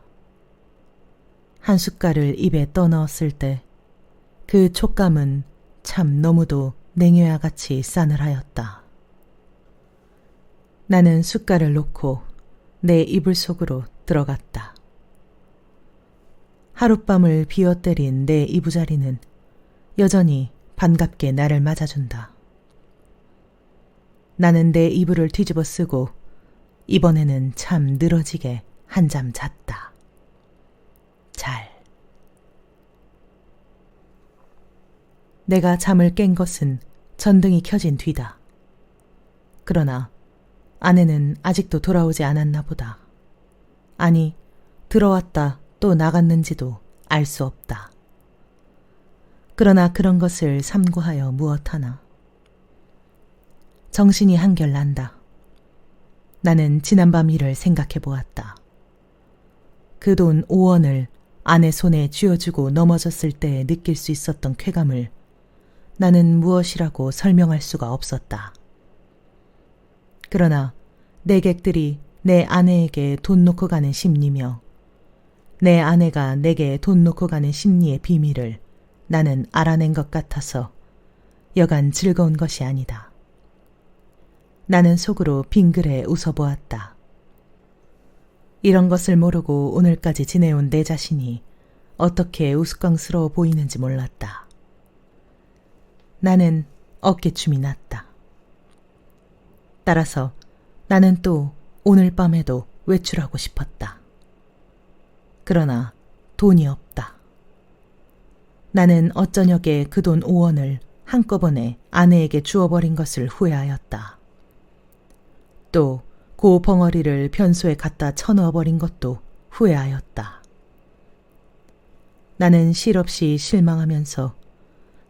한 숟갈을 입에 떠넣었을 때 그 촉감은 참 너무도 냉여와 같이 싸늘하였다. 나는 숟갈을 놓고 내 이불 속으로 들어갔다. 하룻밤을 비워때린 내 이부자리는 여전히 반갑게 나를 맞아준다. 나는 내 이불을 뒤집어 쓰고 이번에는 참 늘어지게 한잠 잤다. 잘. 내가 잠을 깬 것은 전등이 켜진 뒤다. 그러나 아내는 아직도 돌아오지 않았나 보다. 아니, 들어왔다 또 나갔는지도 알 수 없다. 그러나 그런 것을 삼고하여 무엇하나. 정신이 한결 난다. 나는 지난밤 일을 생각해 보았다. 그 돈 5원을 아내 손에 쥐어주고 넘어졌을 때 느낄 수 있었던 쾌감을 나는 무엇이라고 설명할 수가 없었다. 그러나 내 객들이 내 아내에게 돈 놓고 가는 심리며 내 아내가 내게 돈 놓고 가는 심리의 비밀을 나는 알아낸 것 같아서 여간 즐거운 것이 아니다. 나는 속으로 빙그레 웃어보았다. 이런 것을 모르고 오늘까지 지내온 내 자신이 어떻게 우스꽝스러워 보이는지 몰랐다. 나는 어깨춤이 났다. 따라서 나는 또 오늘 밤에도 외출하고 싶었다. 그러나 돈이 없다. 나는 어쩌녁에 그 돈 5원을 한꺼번에 아내에게 주어버린 것을 후회하였다. 또 그 벙어리를 변소에 갖다 쳐넣어버린 것도 후회하였다. 나는 실없이 실망하면서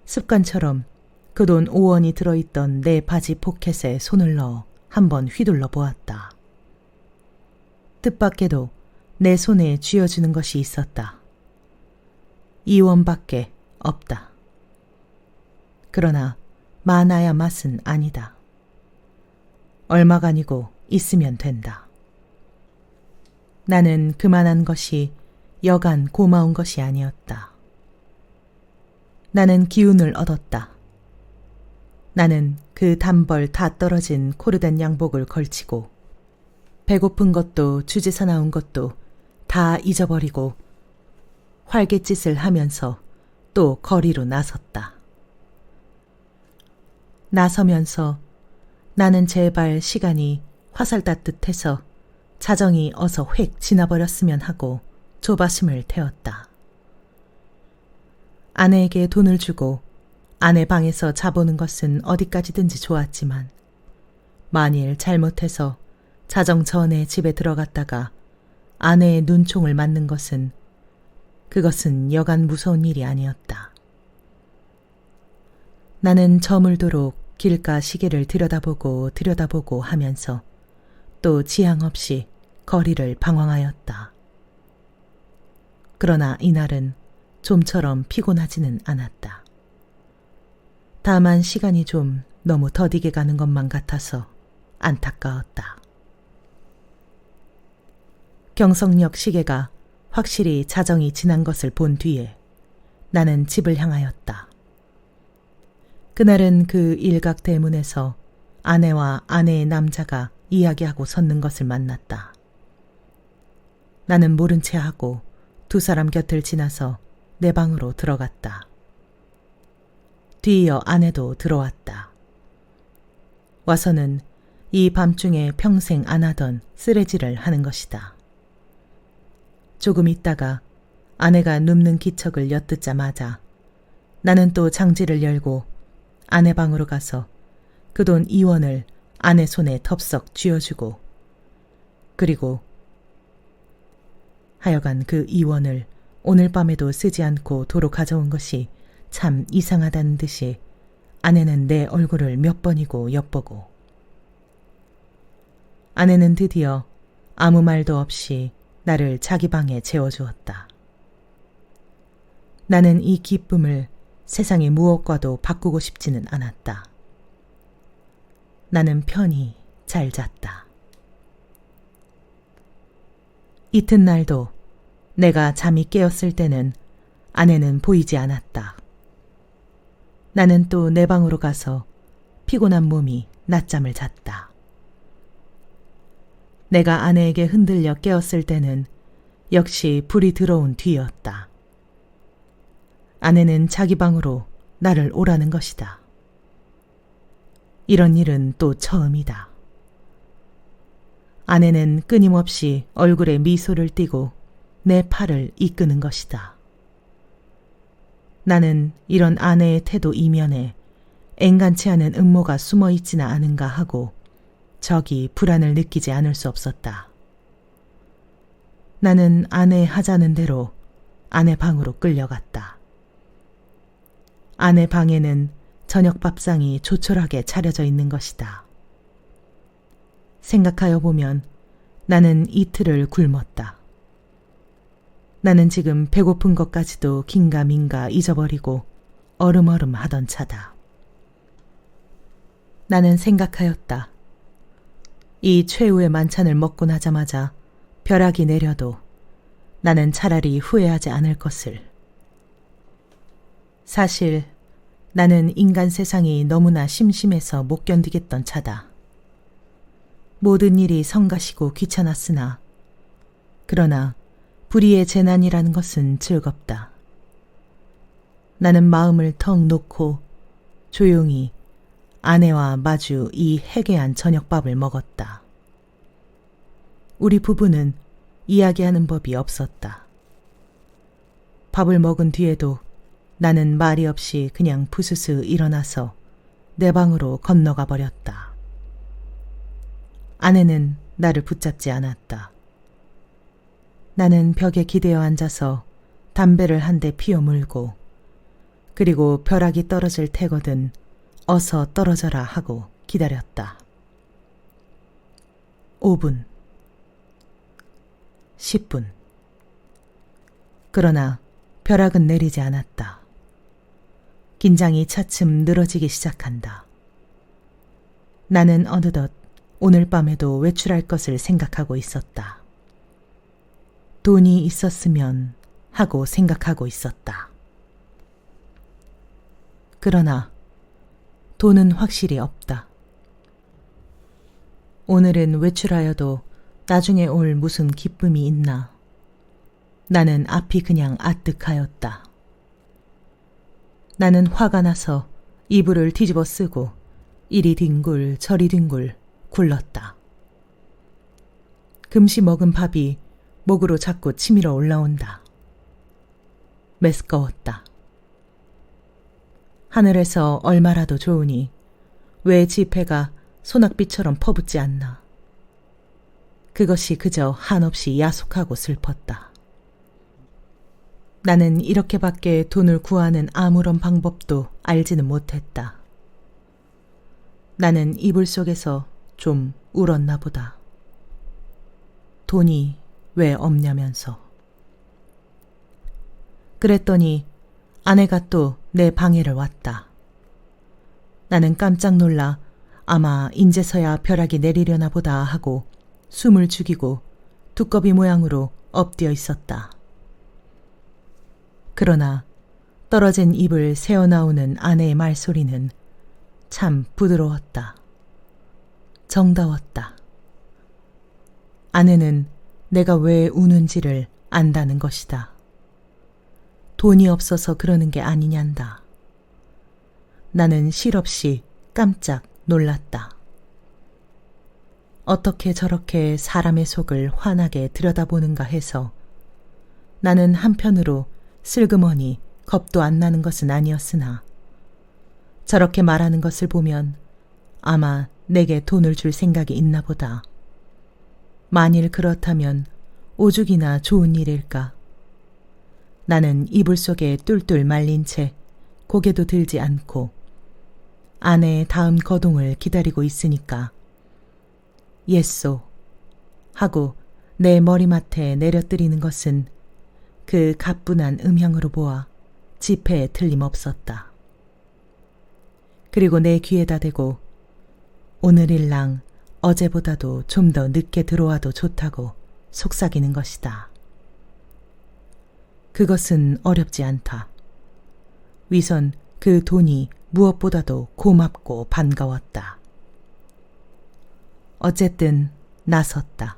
습관처럼 그 돈 5원이 들어있던 내 바지 포켓에 손을 넣어 한번 휘둘러 보았다. 뜻밖에도 내 손에 쥐어주는 것이 있었다. 2원밖에 없다. 그러나 많아야 맛은 아니다. 얼마가 아니고 있으면 된다. 나는 그만한 것이 여간 고마운 것이 아니었다. 나는 기운을 얻었다. 나는 그 단벌 다 떨어진 코르덴 양복을 걸치고 배고픈 것도 주제사 나온 것도 다 잊어버리고 활갯짓을 하면서 또 거리로 나섰다. 나서면서 나는 제발 시간이 화살닿듯해서 자정이 어서 획 지나버렸으면 하고 조바심을 태웠다. 아내에게 돈을 주고 아내 방에서 자보는 것은 어디까지든지 좋았지만 만일 잘못해서 자정 전에 집에 들어갔다가 아내의 눈총을 맞는 것은 그것은 여간 무서운 일이 아니었다. 나는 저물도록 길가 시계를 들여다보고 하면서 또 지향 없이 거리를 방황하였다. 그러나 이날은 좀처럼 피곤하지는 않았다. 다만 시간이 좀 너무 더디게 가는 것만 같아서 안타까웠다. 경성역 시계가 확실히 자정이 지난 것을 본 뒤에 나는 집을 향하였다. 그날은 그 일각 대문에서 아내와 아내의 남자가 이야기하고 섰는 것을 만났다. 나는 모른 채 하고 두 사람 곁을 지나서 내 방으로 들어갔다. 뒤이어 아내도 들어왔다. 와서는 이 밤중에 평생 안 하던 쓰레질을 하는 것이다. 조금 있다가 아내가 눕는 기척을 엿듣자마자 나는 또 장지를 열고 아내 방으로 가서 그 돈 2원을 아내 손에 덥석 쥐어주고 그리고 하여간 그 2원을 오늘 밤에도 쓰지 않고 도로 가져온 것이 참 이상하다는 듯이 아내는 내 얼굴을 몇 번이고 엿보고, 아내는 드디어 아무 말도 없이 나를 자기 방에 재워주었다. 나는 이 기쁨을 세상의 무엇과도 바꾸고 싶지는 않았다. 나는 편히 잘 잤다. 이튿날도 내가 잠이 깨었을 때는 아내는 보이지 않았다. 나는 또 내 방으로 가서 피곤한 몸이 낮잠을 잤다. 내가 아내에게 흔들려 깨었을 때는 역시 불이 들어온 뒤였다. 아내는 자기 방으로 나를 오라는 것이다. 이런 일은 또 처음이다. 아내는 끊임없이 얼굴에 미소를 띠고 내 팔을 이끄는 것이다. 나는 이런 아내의 태도 이면에 앵간치 않은 음모가 숨어 있지는 않은가 하고 저기 불안을 느끼지 않을 수 없었다. 나는 아내 하자는 대로 아내 방으로 끌려갔다. 아내 방에는 저녁 밥상이 조촐하게 차려져 있는 것이다. 생각하여 보면 나는 이틀을 굶었다. 나는 지금 배고픈 것까지도 긴가민가 잊어버리고 얼음얼음 하던 차다. 나는 생각하였다. 이 최후의 만찬을 먹고 나자마자 벼락이 내려도 나는 차라리 후회하지 않을 것을. 사실 나는 인간 세상이 너무나 심심해서 못 견디겠던 차다. 모든 일이 성가시고 귀찮았으나 그러나 불의의 재난이라는 것은 즐겁다. 나는 마음을 턱 놓고 조용히 아내와 마주 이 해괴한 저녁밥을 먹었다. 우리 부부는 이야기하는 법이 없었다. 밥을 먹은 뒤에도 나는 말이 없이 그냥 부스스 일어나서 내 방으로 건너가 버렸다. 아내는 나를 붙잡지 않았다. 나는 벽에 기대어 앉아서 담배를 한 대 피워 물고 그리고 벼락이 떨어질 테거든 어서 떨어져라 하고 기다렸다. 5분, 10분. 그러나 벼락은 내리지 않았다. 긴장이 차츰 늘어지기 시작한다. 나는 어느덧 오늘 밤에도 외출할 것을 생각하고 있었다. 돈이 있었으면 하고 생각하고 있었다. 그러나 돈은 확실히 없다. 오늘은 외출하여도 나중에 올 무슨 기쁨이 있나. 나는 앞이 그냥 아뜩하였다. 나는 화가 나서 이불을 뒤집어 쓰고 이리 뒹굴 저리 뒹굴 굴렀다. 금시 먹은 밥이 목으로 자꾸 치밀어 올라온다. 메스꺼웠다. 하늘에서 얼마라도 좋으니 왜 지폐가 소낙비처럼 퍼붓지 않나. 그것이 그저 한없이 야속하고 슬펐다. 나는 이렇게밖에 돈을 구하는 아무런 방법도 알지는 못했다. 나는 이불 속에서 좀 울었나 보다. 돈이 왜 없냐면서. 그랬더니 아내가 또 내 방해를 왔다. 나는 깜짝 놀라 아마 인제서야 벼락이 내리려나 보다 하고 숨을 죽이고 두꺼비 모양으로 엎드려 있었다. 그러나 떨어진 입을 새어나오는 아내의 말소리는 참 부드러웠다. 정다웠다. 아내는 내가 왜 우는지를 안다는 것이다. 돈이 없어서 그러는 게 아니냔다. 나는 실없이 깜짝 놀랐다. 어떻게 저렇게 사람의 속을 환하게 들여다보는가 해서 나는 한편으로 슬그머니 겁도 안 나는 것은 아니었으나 저렇게 말하는 것을 보면 아마 내게 돈을 줄 생각이 있나 보다. 만일 그렇다면 오죽이나 좋은 일일까. 나는 이불 속에 뚫뚫 말린 채 고개도 들지 않고 아내의 다음 거동을 기다리고 있으니까 예쏘 하고 내 머리맡에 내려뜨리는 것은 그 가뿐한 음향으로 보아 지폐에 틀림없었다. 그리고 내 귀에다 대고 오늘일랑 어제보다도 좀 더 늦게 들어와도 좋다고 속삭이는 것이다. 그것은 어렵지 않다. 위선 그 돈이 무엇보다도 고맙고 반가웠다. 어쨌든 나섰다.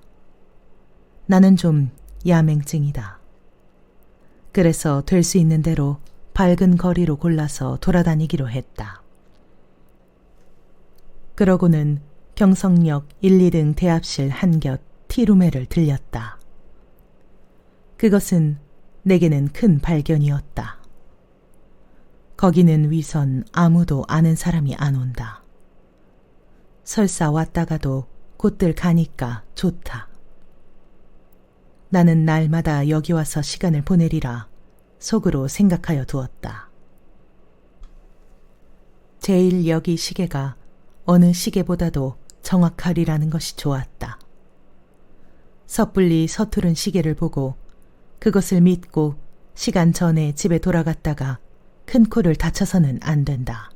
나는 좀 야맹증이다. 그래서 될 수 있는 대로 밝은 거리로 골라서 돌아다니기로 했다. 그러고는 경성역 1, 2등 대합실 한곁 티룸회를 들렸다. 그것은 내게는 큰 발견이었다. 거기는 위선 아무도 아는 사람이 안 온다. 설사 왔다가도 곧들 가니까 좋다. 나는 날마다 여기 와서 시간을 보내리라 속으로 생각하여 두었다. 제일 여기 시계가 어느 시계보다도 정확하리라는 것이 좋았다. 섣불리 서투른 시계를 보고 그것을 믿고 시간 전에 집에 돌아갔다가 큰 코를 다쳐서는 안 된다.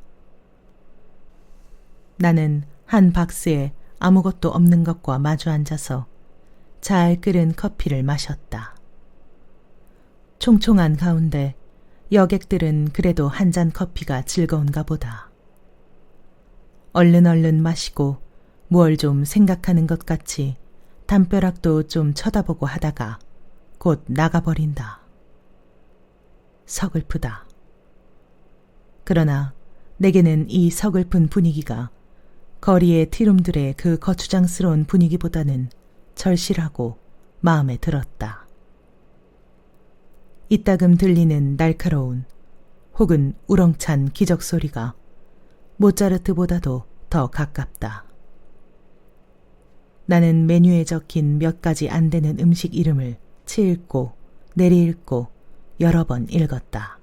나는 한 박스에 아무것도 없는 것과 마주 앉아서 잘 끓은 커피를 마셨다. 총총한 가운데 여객들은 그래도 한 잔 커피가 즐거운가 보다. 얼른 마시고 뭘 좀 생각하는 것 같이 담벼락도 좀 쳐다보고 하다가 곧 나가버린다. 서글프다. 그러나 내게는 이 서글픈 분위기가 거리의 티룸들의 그 거추장스러운 분위기보다는 절실하고 마음에 들었다. 이따금 들리는 날카로운 혹은 우렁찬 기적 소리가 모차르트보다도 더 가깝다. 나는 메뉴에 적힌 몇 가지 안 되는 음식 이름을 치읽고 내리읽고 여러 번 읽었다.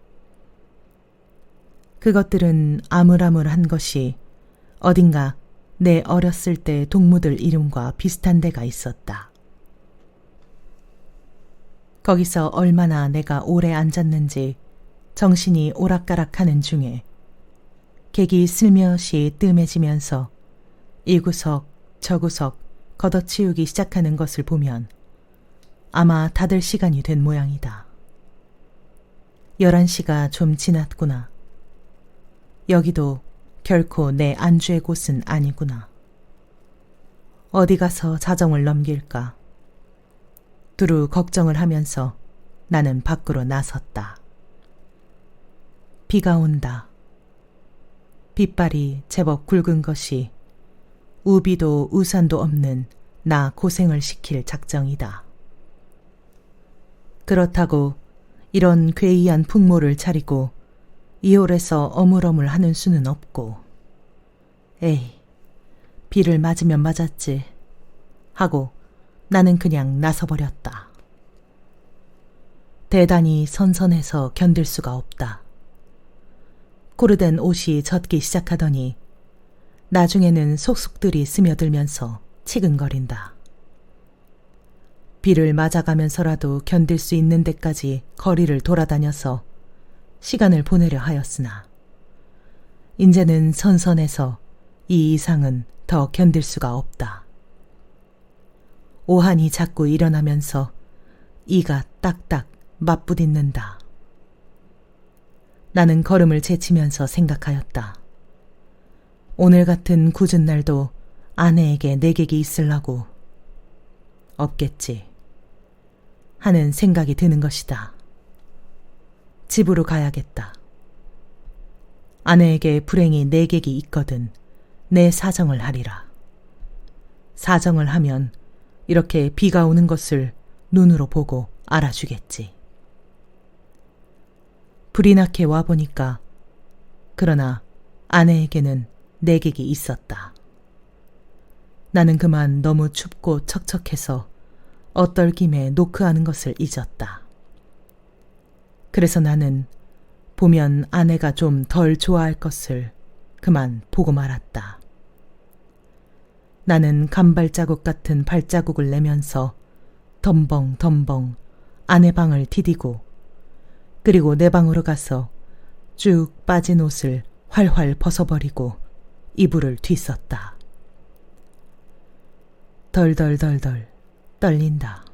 그것들은 아물아물한 것이 어딘가 내 어렸을 때 동무들 이름과 비슷한 데가 있었다. 거기서 얼마나 내가 오래 앉았는지 정신이 오락가락하는 중에 객이 슬며시 뜸해지면서 이 구석 저 구석 걷어치우기 시작하는 것을 보면 아마 다들 시간이 된 모양이다. 11시가 좀 지났구나. 여기도 결코 내 안주의 곳은 아니구나. 어디 가서 자정을 넘길까? 두루 걱정을 하면서 나는 밖으로 나섰다. 비가 온다. 빗발이 제법 굵은 것이 우비도 우산도 없는 나 고생을 시킬 작정이다. 그렇다고 이런 괴이한 풍모를 차리고 이홀에서 어물어물 하는 수는 없고 에이, 비를 맞으면 맞았지 하고 나는 그냥 나서버렸다. 대단히 선선해서 견딜 수가 없다. 코르된 옷이 젖기 시작하더니 나중에는 속속들이 스며들면서 치근거린다. 비를 맞아가면서라도 견딜 수 있는 데까지 거리를 돌아다녀서 시간을 보내려 하였으나 이제는 선선해서 이 이상은 더 견딜 수가 없다. 오한이 자꾸 일어나면서 이가 딱딱 맞부딪는다. 나는 걸음을 제치면서 생각하였다. 오늘 같은 굳은 날도 아내에게 내객이 있으려고 없겠지 하는 생각이 드는 것이다. 집으로 가야겠다. 아내에게 불행히 내객이 있거든 내 사정을 하리라. 사정을 하면 이렇게 비가 오는 것을 눈으로 보고 알아주겠지. 불이 나게 와보니까 그러나 아내에게는 내객이 있었다. 나는 그만 너무 춥고 척척해서 어떨김에 노크하는 것을 잊었다. 그래서 나는 보면 아내가 좀 덜 좋아할 것을 그만 보고 말았다. 나는 간발자국 같은 발자국을 내면서 덤벙덤벙 아내 방을 디디고 그리고 내 방으로 가서 쭉 빠진 옷을 활활 벗어버리고 이불을 뒤썼다. 덜덜덜덜 떨린다.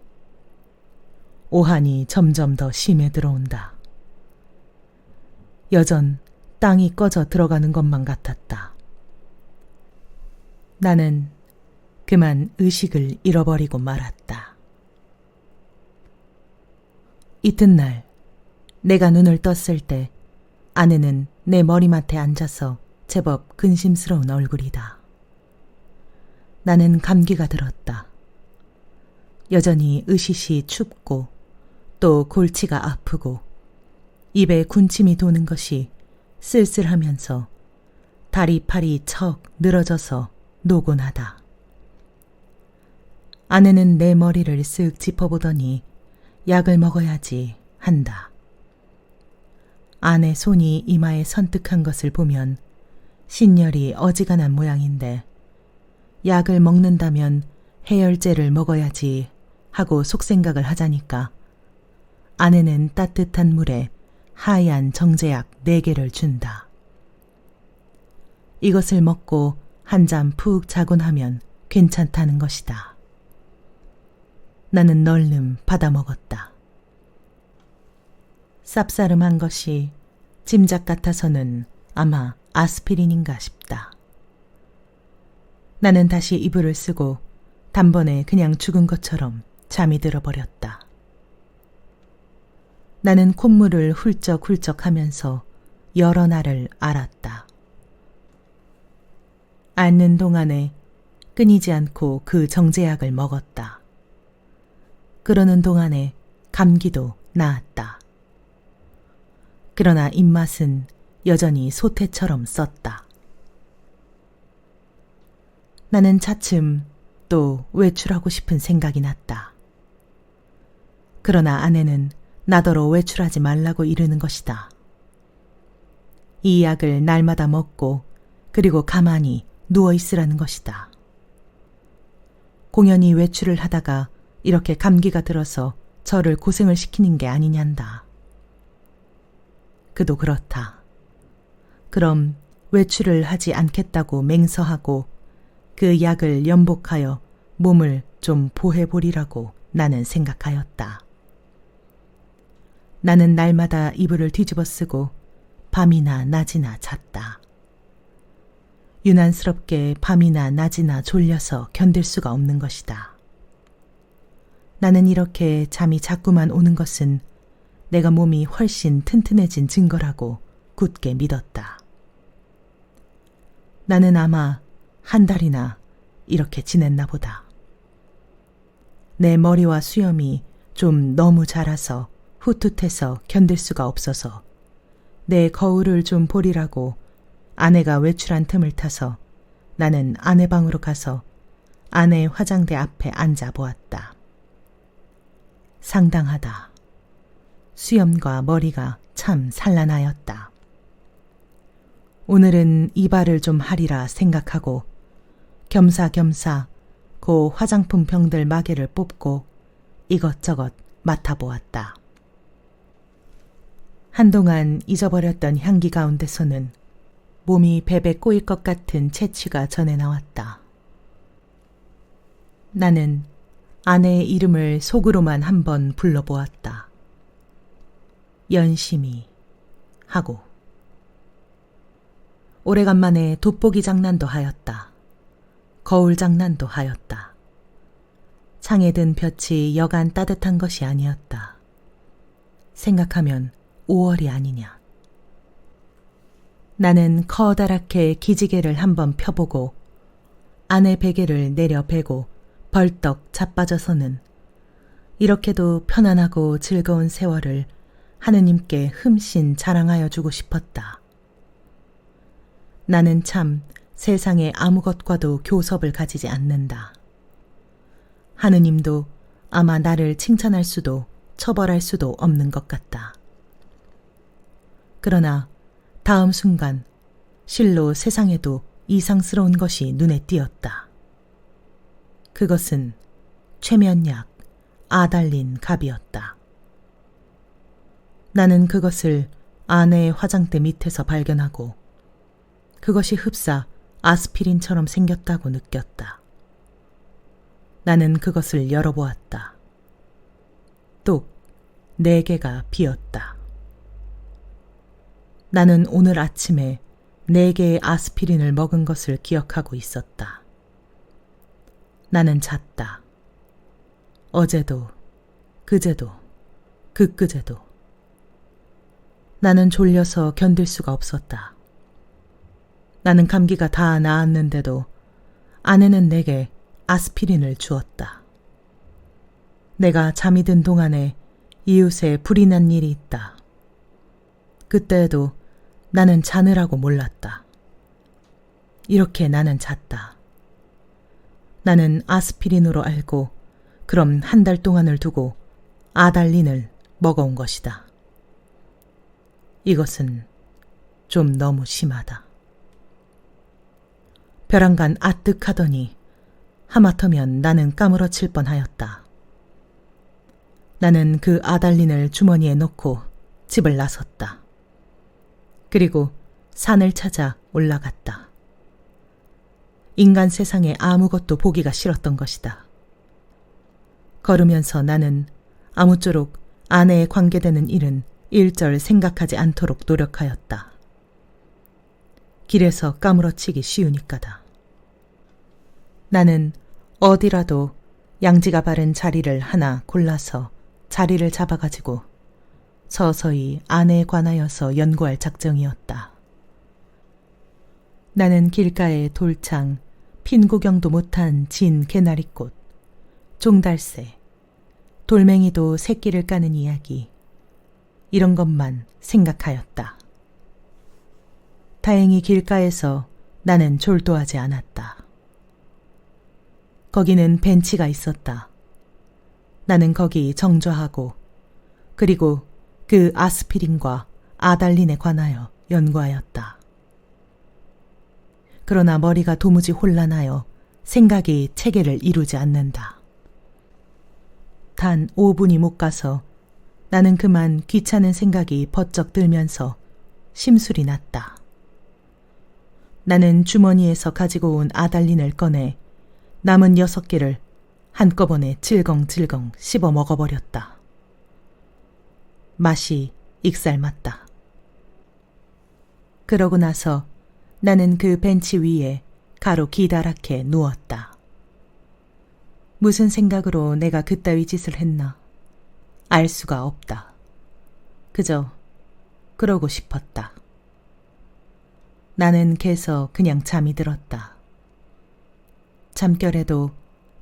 오한이 점점 더 심해 들어온다. 여전 땅이 꺼져 들어가는 것만 같았다. 나는 그만 의식을 잃어버리고 말았다. 이튿날 내가 눈을 떴을 때 아내는 내 머리맡에 앉아서 제법 근심스러운 얼굴이다. 나는 감기가 들었다. 여전히 으시시 춥고 또 골치가 아프고 입에 군침이 도는 것이 쓸쓸하면서 다리 팔이 척 늘어져서 노곤하다. 아내는 내 머리를 쓱 짚어보더니 약을 먹어야지 한다. 아내 손이 이마에 선뜩한 것을 보면 신열이 어지간한 모양인데 약을 먹는다면 해열제를 먹어야지 하고 속생각을 하자니까 아내는 따뜻한 물에 하얀 정제약 4개를 준다. 이것을 먹고 한 잠 푹 자곤 하면 괜찮다는 것이다. 나는 널름 받아 먹었다. 쌉싸름한 것이 짐작 같아서는 아마 아스피린인가 싶다. 나는 다시 이불을 쓰고 단번에 그냥 죽은 것처럼 잠이 들어버렸다. 나는 콧물을 훌쩍훌쩍 하면서 여러 날을 앓았다. 앓는 동안에 끊이지 않고 그 정제약을 먹었다. 그러는 동안에 감기도 나았다. 그러나 입맛은 여전히 소태처럼 썼다. 나는 차츰 또 외출하고 싶은 생각이 났다. 그러나 아내는 나더러 외출하지 말라고 이르는 것이다. 이 약을 날마다 먹고 그리고 가만히 누워있으라는 것이다. 공연히 외출을 하다가 이렇게 감기가 들어서 저를 고생을 시키는 게 아니냔다. 그도 그렇다. 그럼 외출을 하지 않겠다고 맹서하고 그 약을 연복하여 몸을 좀 보해보리라고 나는 생각하였다. 나는 날마다 이불을 뒤집어 쓰고 밤이나 낮이나 잤다. 유난스럽게 밤이나 낮이나 졸려서 견딜 수가 없는 것이다. 나는 이렇게 잠이 자꾸만 오는 것은 내가 몸이 훨씬 튼튼해진 증거라고 굳게 믿었다. 나는 아마 한 달이나 이렇게 지냈나 보다. 내 머리와 수염이 좀 너무 자라서 후투해서 견딜 수가 없어서 내 거울을 좀 보리라고 아내가 외출한 틈을 타서 나는 아내 방으로 가서 아내의 화장대 앞에 앉아 보았다. 상당하다. 수염과 머리가 참 산란하였다. 오늘은 이발을 좀 하리라 생각하고 겸사겸사 그 화장품 병들 마개를 뽑고 이것저것 맡아보았다. 한동안 잊어버렸던 향기 가운데서는 몸이 베베 꼬일 것 같은 채취가 전해 나왔다. 나는 아내의 이름을 속으로만 한번 불러보았다. 연심이 하고 오래간만에 돋보기 장난도 하였다. 거울 장난도 하였다. 창에 든 볕이 여간 따뜻한 것이 아니었다. 생각하면 5월이 아니냐. 나는 커다랗게 기지개를 한번 펴보고 아내 베개를 내려 베고 벌떡 자빠져서는 이렇게도 편안하고 즐거운 세월을 하느님께 흠씬 자랑하여 주고 싶었다. 나는 참 세상에 아무것과도 교섭을 가지지 않는다. 하느님도 아마 나를 칭찬할 수도 처벌할 수도 없는 것 같다. 그러나 다음 순간 실로 세상에도 이상스러운 것이 눈에 띄었다. 그것은 최면약 아달린 갑이었다. 나는 그것을 아내의 화장대 밑에서 발견하고 그것이 흡사 아스피린처럼 생겼다고 느꼈다. 나는 그것을 열어보았다. 뚝 4개가 비었다. 나는 오늘 아침에 4개의 아스피린을 먹은 것을 기억하고 있었다. 나는 잤다. 어제도, 그제도, 그그제도. 나는 졸려서 견딜 수가 없었다. 나는 감기가 다 나았는데도 아내는 내게 아스피린을 주었다. 내가 잠이 든 동안에 이웃에 불이 난 일이 있다. 그때에도 나는 자느라고 몰랐다. 이렇게 나는 잤다. 나는 아스피린으로 알고 그럼 1달 동안을 두고 아달린을 먹어온 것이다. 이것은 좀 너무 심하다. 벼랑간 아뜩하더니 하마터면 나는 까무러칠 뻔하였다. 나는 그 아달린을 주머니에 넣고 집을 나섰다. 그리고 산을 찾아 올라갔다. 인간 세상에 아무것도 보기가 싫었던 것이다. 걸으면서 나는 아무쪼록 아내에 관계되는 일은 일절 생각하지 않도록 노력하였다. 길에서 까무러치기 쉬우니까다. 나는 어디라도 양지가 바른 자리를 하나 골라서 자리를 잡아가지고 서서히 아내에 관하여서 연구할 작정이었다. 나는 길가의 돌창, 핀 구경도 못한 진 개나리꽃, 종달새, 돌멩이도 새끼를 까는 이야기, 이런 것만 생각하였다. 다행히 길가에서 나는 졸도하지 않았다. 거기는 벤치가 있었다. 나는 거기 정좌하고 그리고 그 아스피린과 아달린에 관하여 연구하였다. 그러나 머리가 도무지 혼란하여 생각이 체계를 이루지 않는다. 단 5분이 못 가서 나는 그만 귀찮은 생각이 번쩍 들면서 심술이 났다. 나는 주머니에서 가지고 온 아달린을 꺼내 남은 6개를 한꺼번에 질겅질겅 씹어 먹어버렸다. 맛이 익살맞다. 그러고 나서 나는 그 벤치 위에 가로 기다랗게 누웠다. 무슨 생각으로 내가 그따위 짓을 했나? 알 수가 없다. 그저 그러고 싶었다. 나는 개서 그냥 잠이 들었다. 잠결에도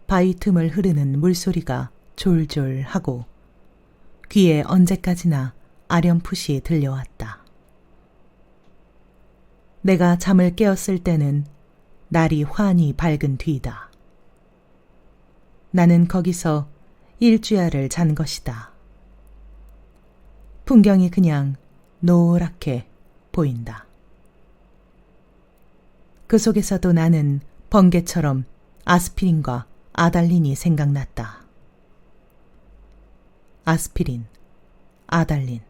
바위 틈을 흐르는 물소리가 졸졸 하고 귀에 언제까지나 아렴풋이 들려왔다. 내가 잠을 깨었을 때는 날이 환히 밝은 뒤다. 나는 거기서 일주야를 잔 것이다. 풍경이 그냥 노랗게 보인다. 그 속에서도 나는 번개처럼 아스피린과 아달린이 생각났다. 아스피린, 아달린,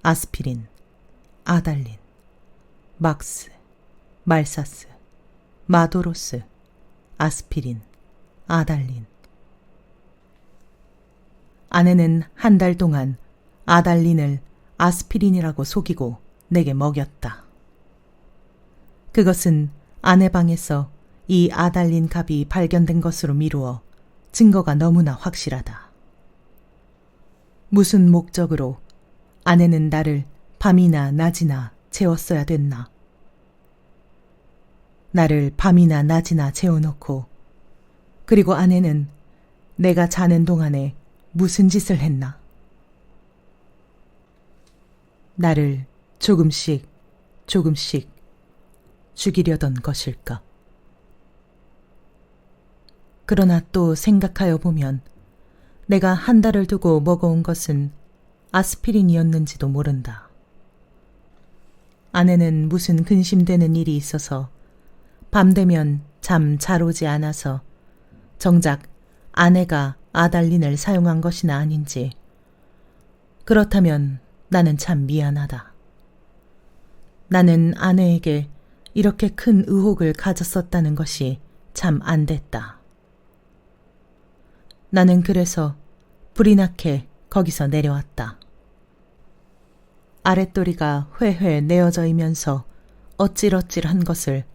아스피린, 아달린, 막스, 말사스, 마도로스, 아스피린, 아달린. 아내는 1달 동안 아달린을 아스피린이라고 속이고 내게 먹였다. 그것은 아내 방에서 이 아달린 갑이 발견된 것으로 미루어 증거가 너무나 확실하다. 무슨 목적으로 아내는 나를 밤이나 낮이나 재웠어야 됐나? 나를 밤이나 낮이나 재워놓고 그리고 아내는 내가 자는 동안에 무슨 짓을 했나? 나를 조금씩 조금씩 죽이려던 것일까? 그러나 또 생각하여 보면 내가 한 달을 두고 먹어온 것은 아스피린이었는지도 모른다. 아내는 무슨 근심되는 일이 있어서 밤 되면 잠 잘 오지 않아서 정작 아내가 아달린을 사용한 것이나 아닌지. 그렇다면 나는 참 미안하다. 나는 아내에게 이렇게 큰 의혹을 가졌었다는 것이 참 안 됐다. 나는 그래서 불이 나게 거기서 내려왔다. 아랫도리가 회회 내어져이면서 어찔어찔한 것을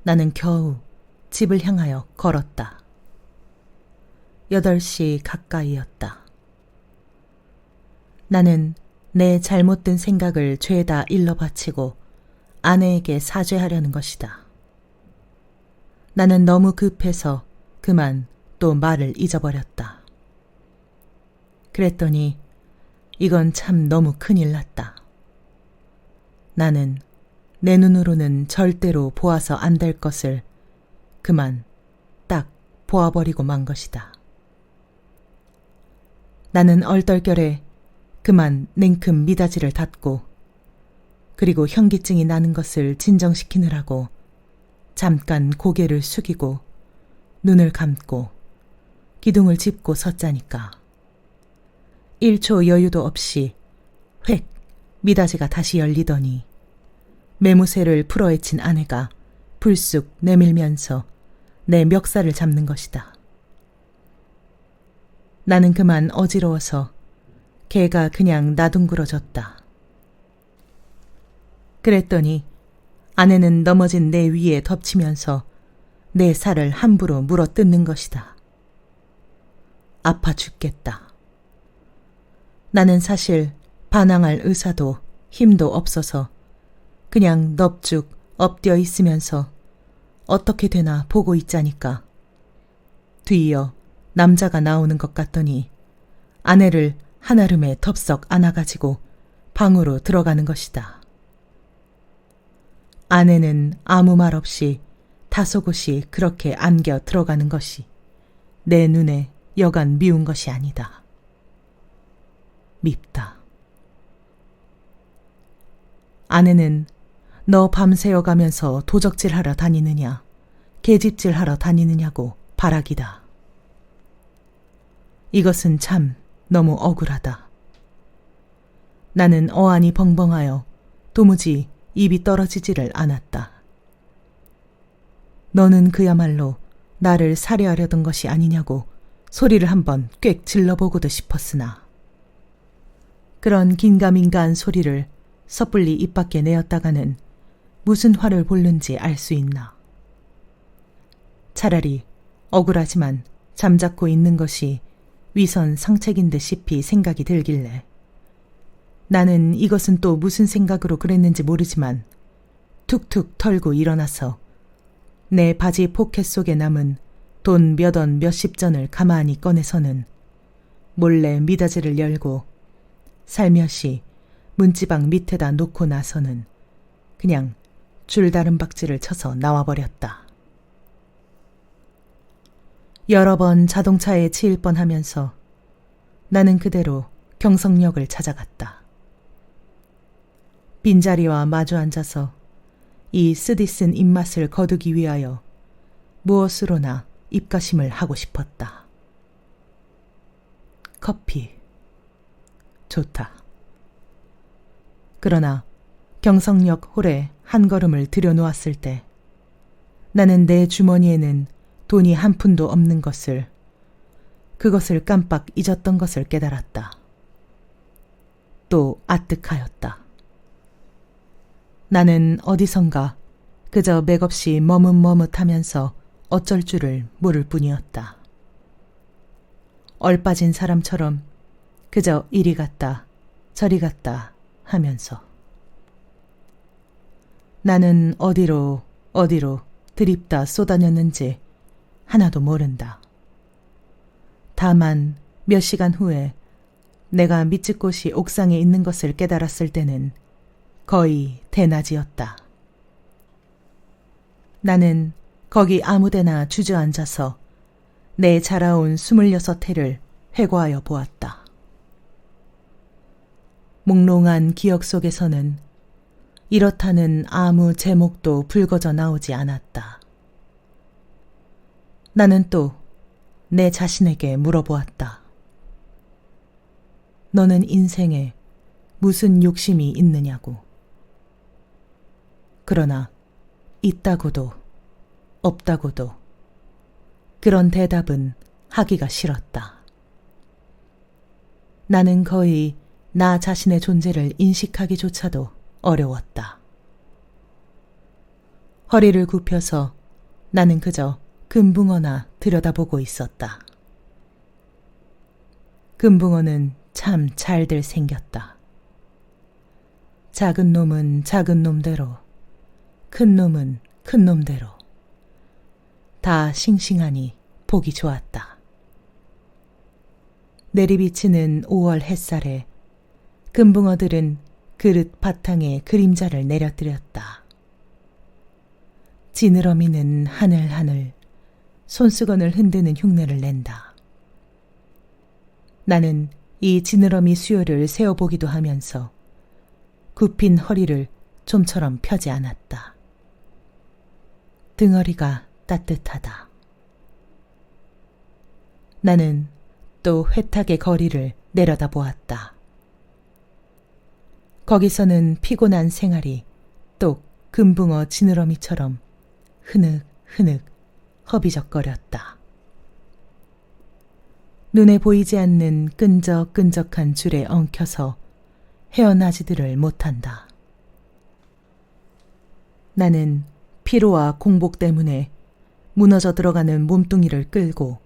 나는 겨우 집을 향하여 걸었다. 8시 가까이였다. 나는 내 잘못된 생각을 죄다 일러 바치고 아내에게 사죄하려는 것이다. 나는 너무 급해서 그만 또 말을 잊어버렸다. 그랬더니 이건 참 너무 큰일 났다. 나는 내 눈으로는 절대로 보아서 안 될 것을 그만 딱 보아버리고 만 것이다. 나는 얼떨결에 그만 냉큼 미닫이를 닫고 그리고 현기증이 나는 것을 진정시키느라고 잠깐 고개를 숙이고 눈을 감고 기둥을 짚고 섰자니까 1초 여유도 없이 획 미닫이가 다시 열리더니 매무새를 풀어헤친 아내가 불쑥 내밀면서 내 멱살을 잡는 것이다. 나는 그만 어지러워서 개가 그냥 나둥그러졌다. 그랬더니 아내는 넘어진 내 위에 덮치면서 내 살을 함부로 물어뜯는 것이다. 아파 죽겠다. 나는 사실 반항할 의사도 힘도 없어서 그냥 넙죽 엎드려 있으면서 어떻게 되나 보고 있자니까 뒤이어 남자가 나오는 것 같더니 아내를 한아름에 덥석 안아가지고 방으로 들어가는 것이다. 아내는 아무 말 없이 다소곳이 그렇게 안겨 들어가는 것이 내 눈에 여간 미운 것이 아니다. 밉다. 아내는 너 밤새워 가면서 도적질하러 다니느냐, 계집질하러 다니느냐고 발악이다. 이것은 참 너무 억울하다. 나는 어안이 벙벙하여 도무지 입이 떨어지지를 않았다. 너는 그야말로 나를 살해하려던 것이 아니냐고 소리를 한번 꽥 질러보고도 싶었으나 그런 긴가민가한 소리를 섣불리 입 밖에 내었다가는 무슨 화를 볼는지 알 수 있나. 차라리 억울하지만 잠자코 있는 것이 위선 상책인 듯싶이 생각이 들길래 나는 이것은 또 무슨 생각으로 그랬는지 모르지만 툭툭 털고 일어나서 내 바지 포켓 속에 남은 돈 몇 원 몇십 전을 가만히 꺼내서는 몰래 미닫이를 열고 살며시 문지방 밑에다 놓고 나서는 그냥 줄다름박질을 쳐서 나와버렸다. 여러 번 자동차에 치일 뻔하면서 나는 그대로 경성역을 찾아갔다. 빈자리와 마주 앉아서 이 쓰디쓴 입맛을 거두기 위하여 무엇으로나 입가심을 하고 싶었다. 커피. 좋다. 그러나 경성역 홀에 한 걸음을 들여놓았을 때 나는 내 주머니에는 돈이 한 푼도 없는 것을, 그것을 깜빡 잊었던 것을 깨달았다. 또 아뜩하였다. 나는 어디선가 그저 맥없이 머뭇머뭇하면서 어쩔 줄을 모를 뿐이었다. 얼빠진 사람처럼 그저 이리 갔다 저리 갔다 하면서 나는 어디로 드립다 쏘다녔는지 하나도 모른다. 다만 몇 시간 후에 내가 미츠꽃이 옥상에 있는 것을 깨달았을 때는 거의 대낮이었다. 나는 거기 아무데나 주저앉아서 내 자라온 26해를 회고하여 보았다. 몽롱한 기억 속에서는 이렇다는 아무 제목도 불거져 나오지 않았다. 나는 또 내 자신에게 물어보았다. 너는 인생에 무슨 욕심이 있느냐고. 그러나 있다고도 없다고도 그런 대답은 하기가 싫었다. 나는 거의 나 자신의 존재를 인식하기조차도 어려웠다. 허리를 굽혀서 나는 그저 금붕어나 들여다보고 있었다. 금붕어는 참 잘들 생겼다. 작은 놈은 작은 놈대로, 큰 놈은 큰 놈대로 다 싱싱하니 보기 좋았다. 내리비치는 5월 햇살에 금붕어들은 그릇 바탕에 그림자를 내려뜨렸다. 지느러미는 하늘하늘 손수건을 흔드는 흉내를 낸다. 나는 이 지느러미 수요를 세어보기도 하면서 굽힌 허리를 좀처럼 펴지 않았다. 등허리가 따뜻하다. 나는 또 회탁의 거리를 내려다보았다. 거기서는 피곤한 생활이 똑 금붕어 지느러미처럼 흐느흐느 허비적거렸다. 눈에 보이지 않는 끈적끈적한 줄에 엉켜서 헤어나지들을 못한다. 나는 피로와 공복 때문에 무너져 들어가는 몸뚱이를 끌고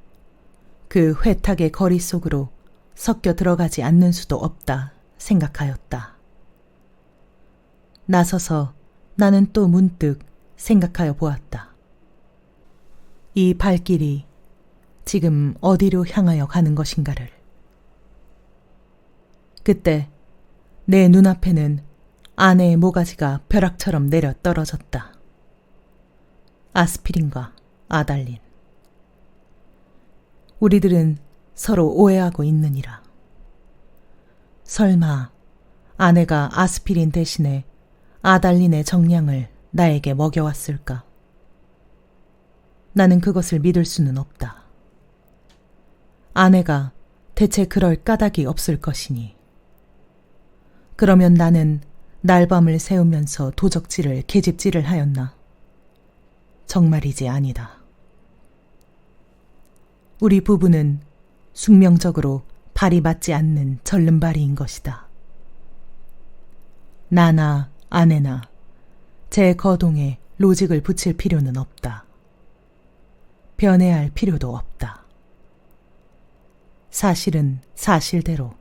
그 회탁의 거리 속으로 섞여 들어가지 않는 수도 없다 생각하였다. 나서서 나는 또 문득 생각하여 보았다. 이 발길이 지금 어디로 향하여 가는 것인가를. 그때 내 눈앞에는 아내의 모가지가 벼락처럼 내려 떨어졌다. 아스피린과 아달린. 우리들은 서로 오해하고 있느니라. 설마 아내가 아스피린 대신에 아달린의 정량을 나에게 먹여왔을까? 나는 그것을 믿을 수는 없다. 아내가 대체 그럴 까닭이 없을 것이니. 그러면 나는 날밤을 새우면서 도적질을 계집질을 하였나? 정말이지 아니다. 우리 부부는 숙명적으로 발이 맞지 않는 절름발이인 것이다. 나나 아내나 제 거동에 로직을 붙일 필요는 없다. 변해할 필요도 없다. 사실은 사실대로,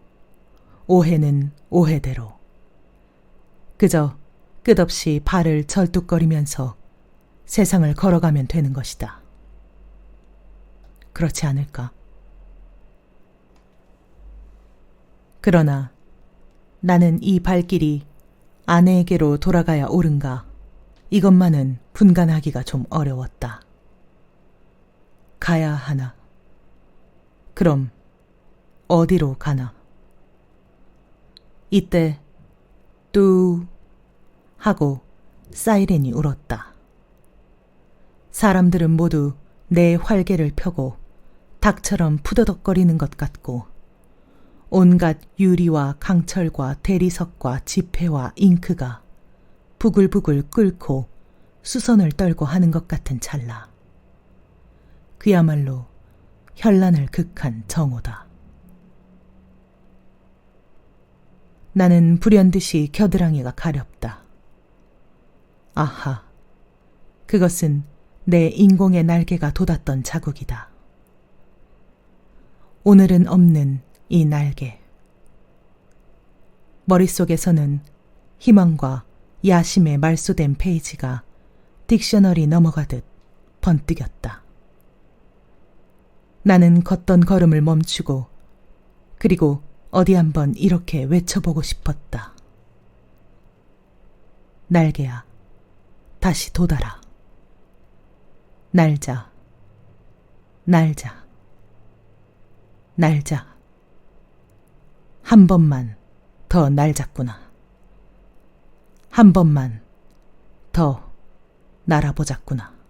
오해는 오해대로. 그저 끝없이 발을 절뚝거리면서 세상을 걸어가면 되는 것이다. 그렇지 않을까? 그러나 나는 이 발길이 아내에게로 돌아가야 옳은가, 이것만은 분간하기가 좀 어려웠다. 가야 하나? 그럼 어디로 가나? 이때 뚜 하고 사이렌이 울었다. 사람들은 모두 내 활개를 펴고 닭처럼 푸더덕거리는 것 같고 온갖 유리와 강철과 대리석과 지폐와 잉크가 부글부글 끓고 수선을 떨고 하는 것 같은 찰나. 그야말로 현란을 극한 정오다. 나는 불현듯이 겨드랑이가 가렵다. 아하, 그것은 내 인공의 날개가 돋았던 자국이다. 오늘은 없는 이 날개. 머릿속에서는 희망과 야심에 말소된 페이지가 딕셔너리 넘어가듯 번뜩였다. 나는 걷던 걸음을 멈추고 그리고 어디 한번 이렇게 외쳐보고 싶었다. 날개야, 다시 돋아라. 날자, 날자, 날자. 한 번만 더 날 잡구나. 한 번만 더 날아보자꾸나.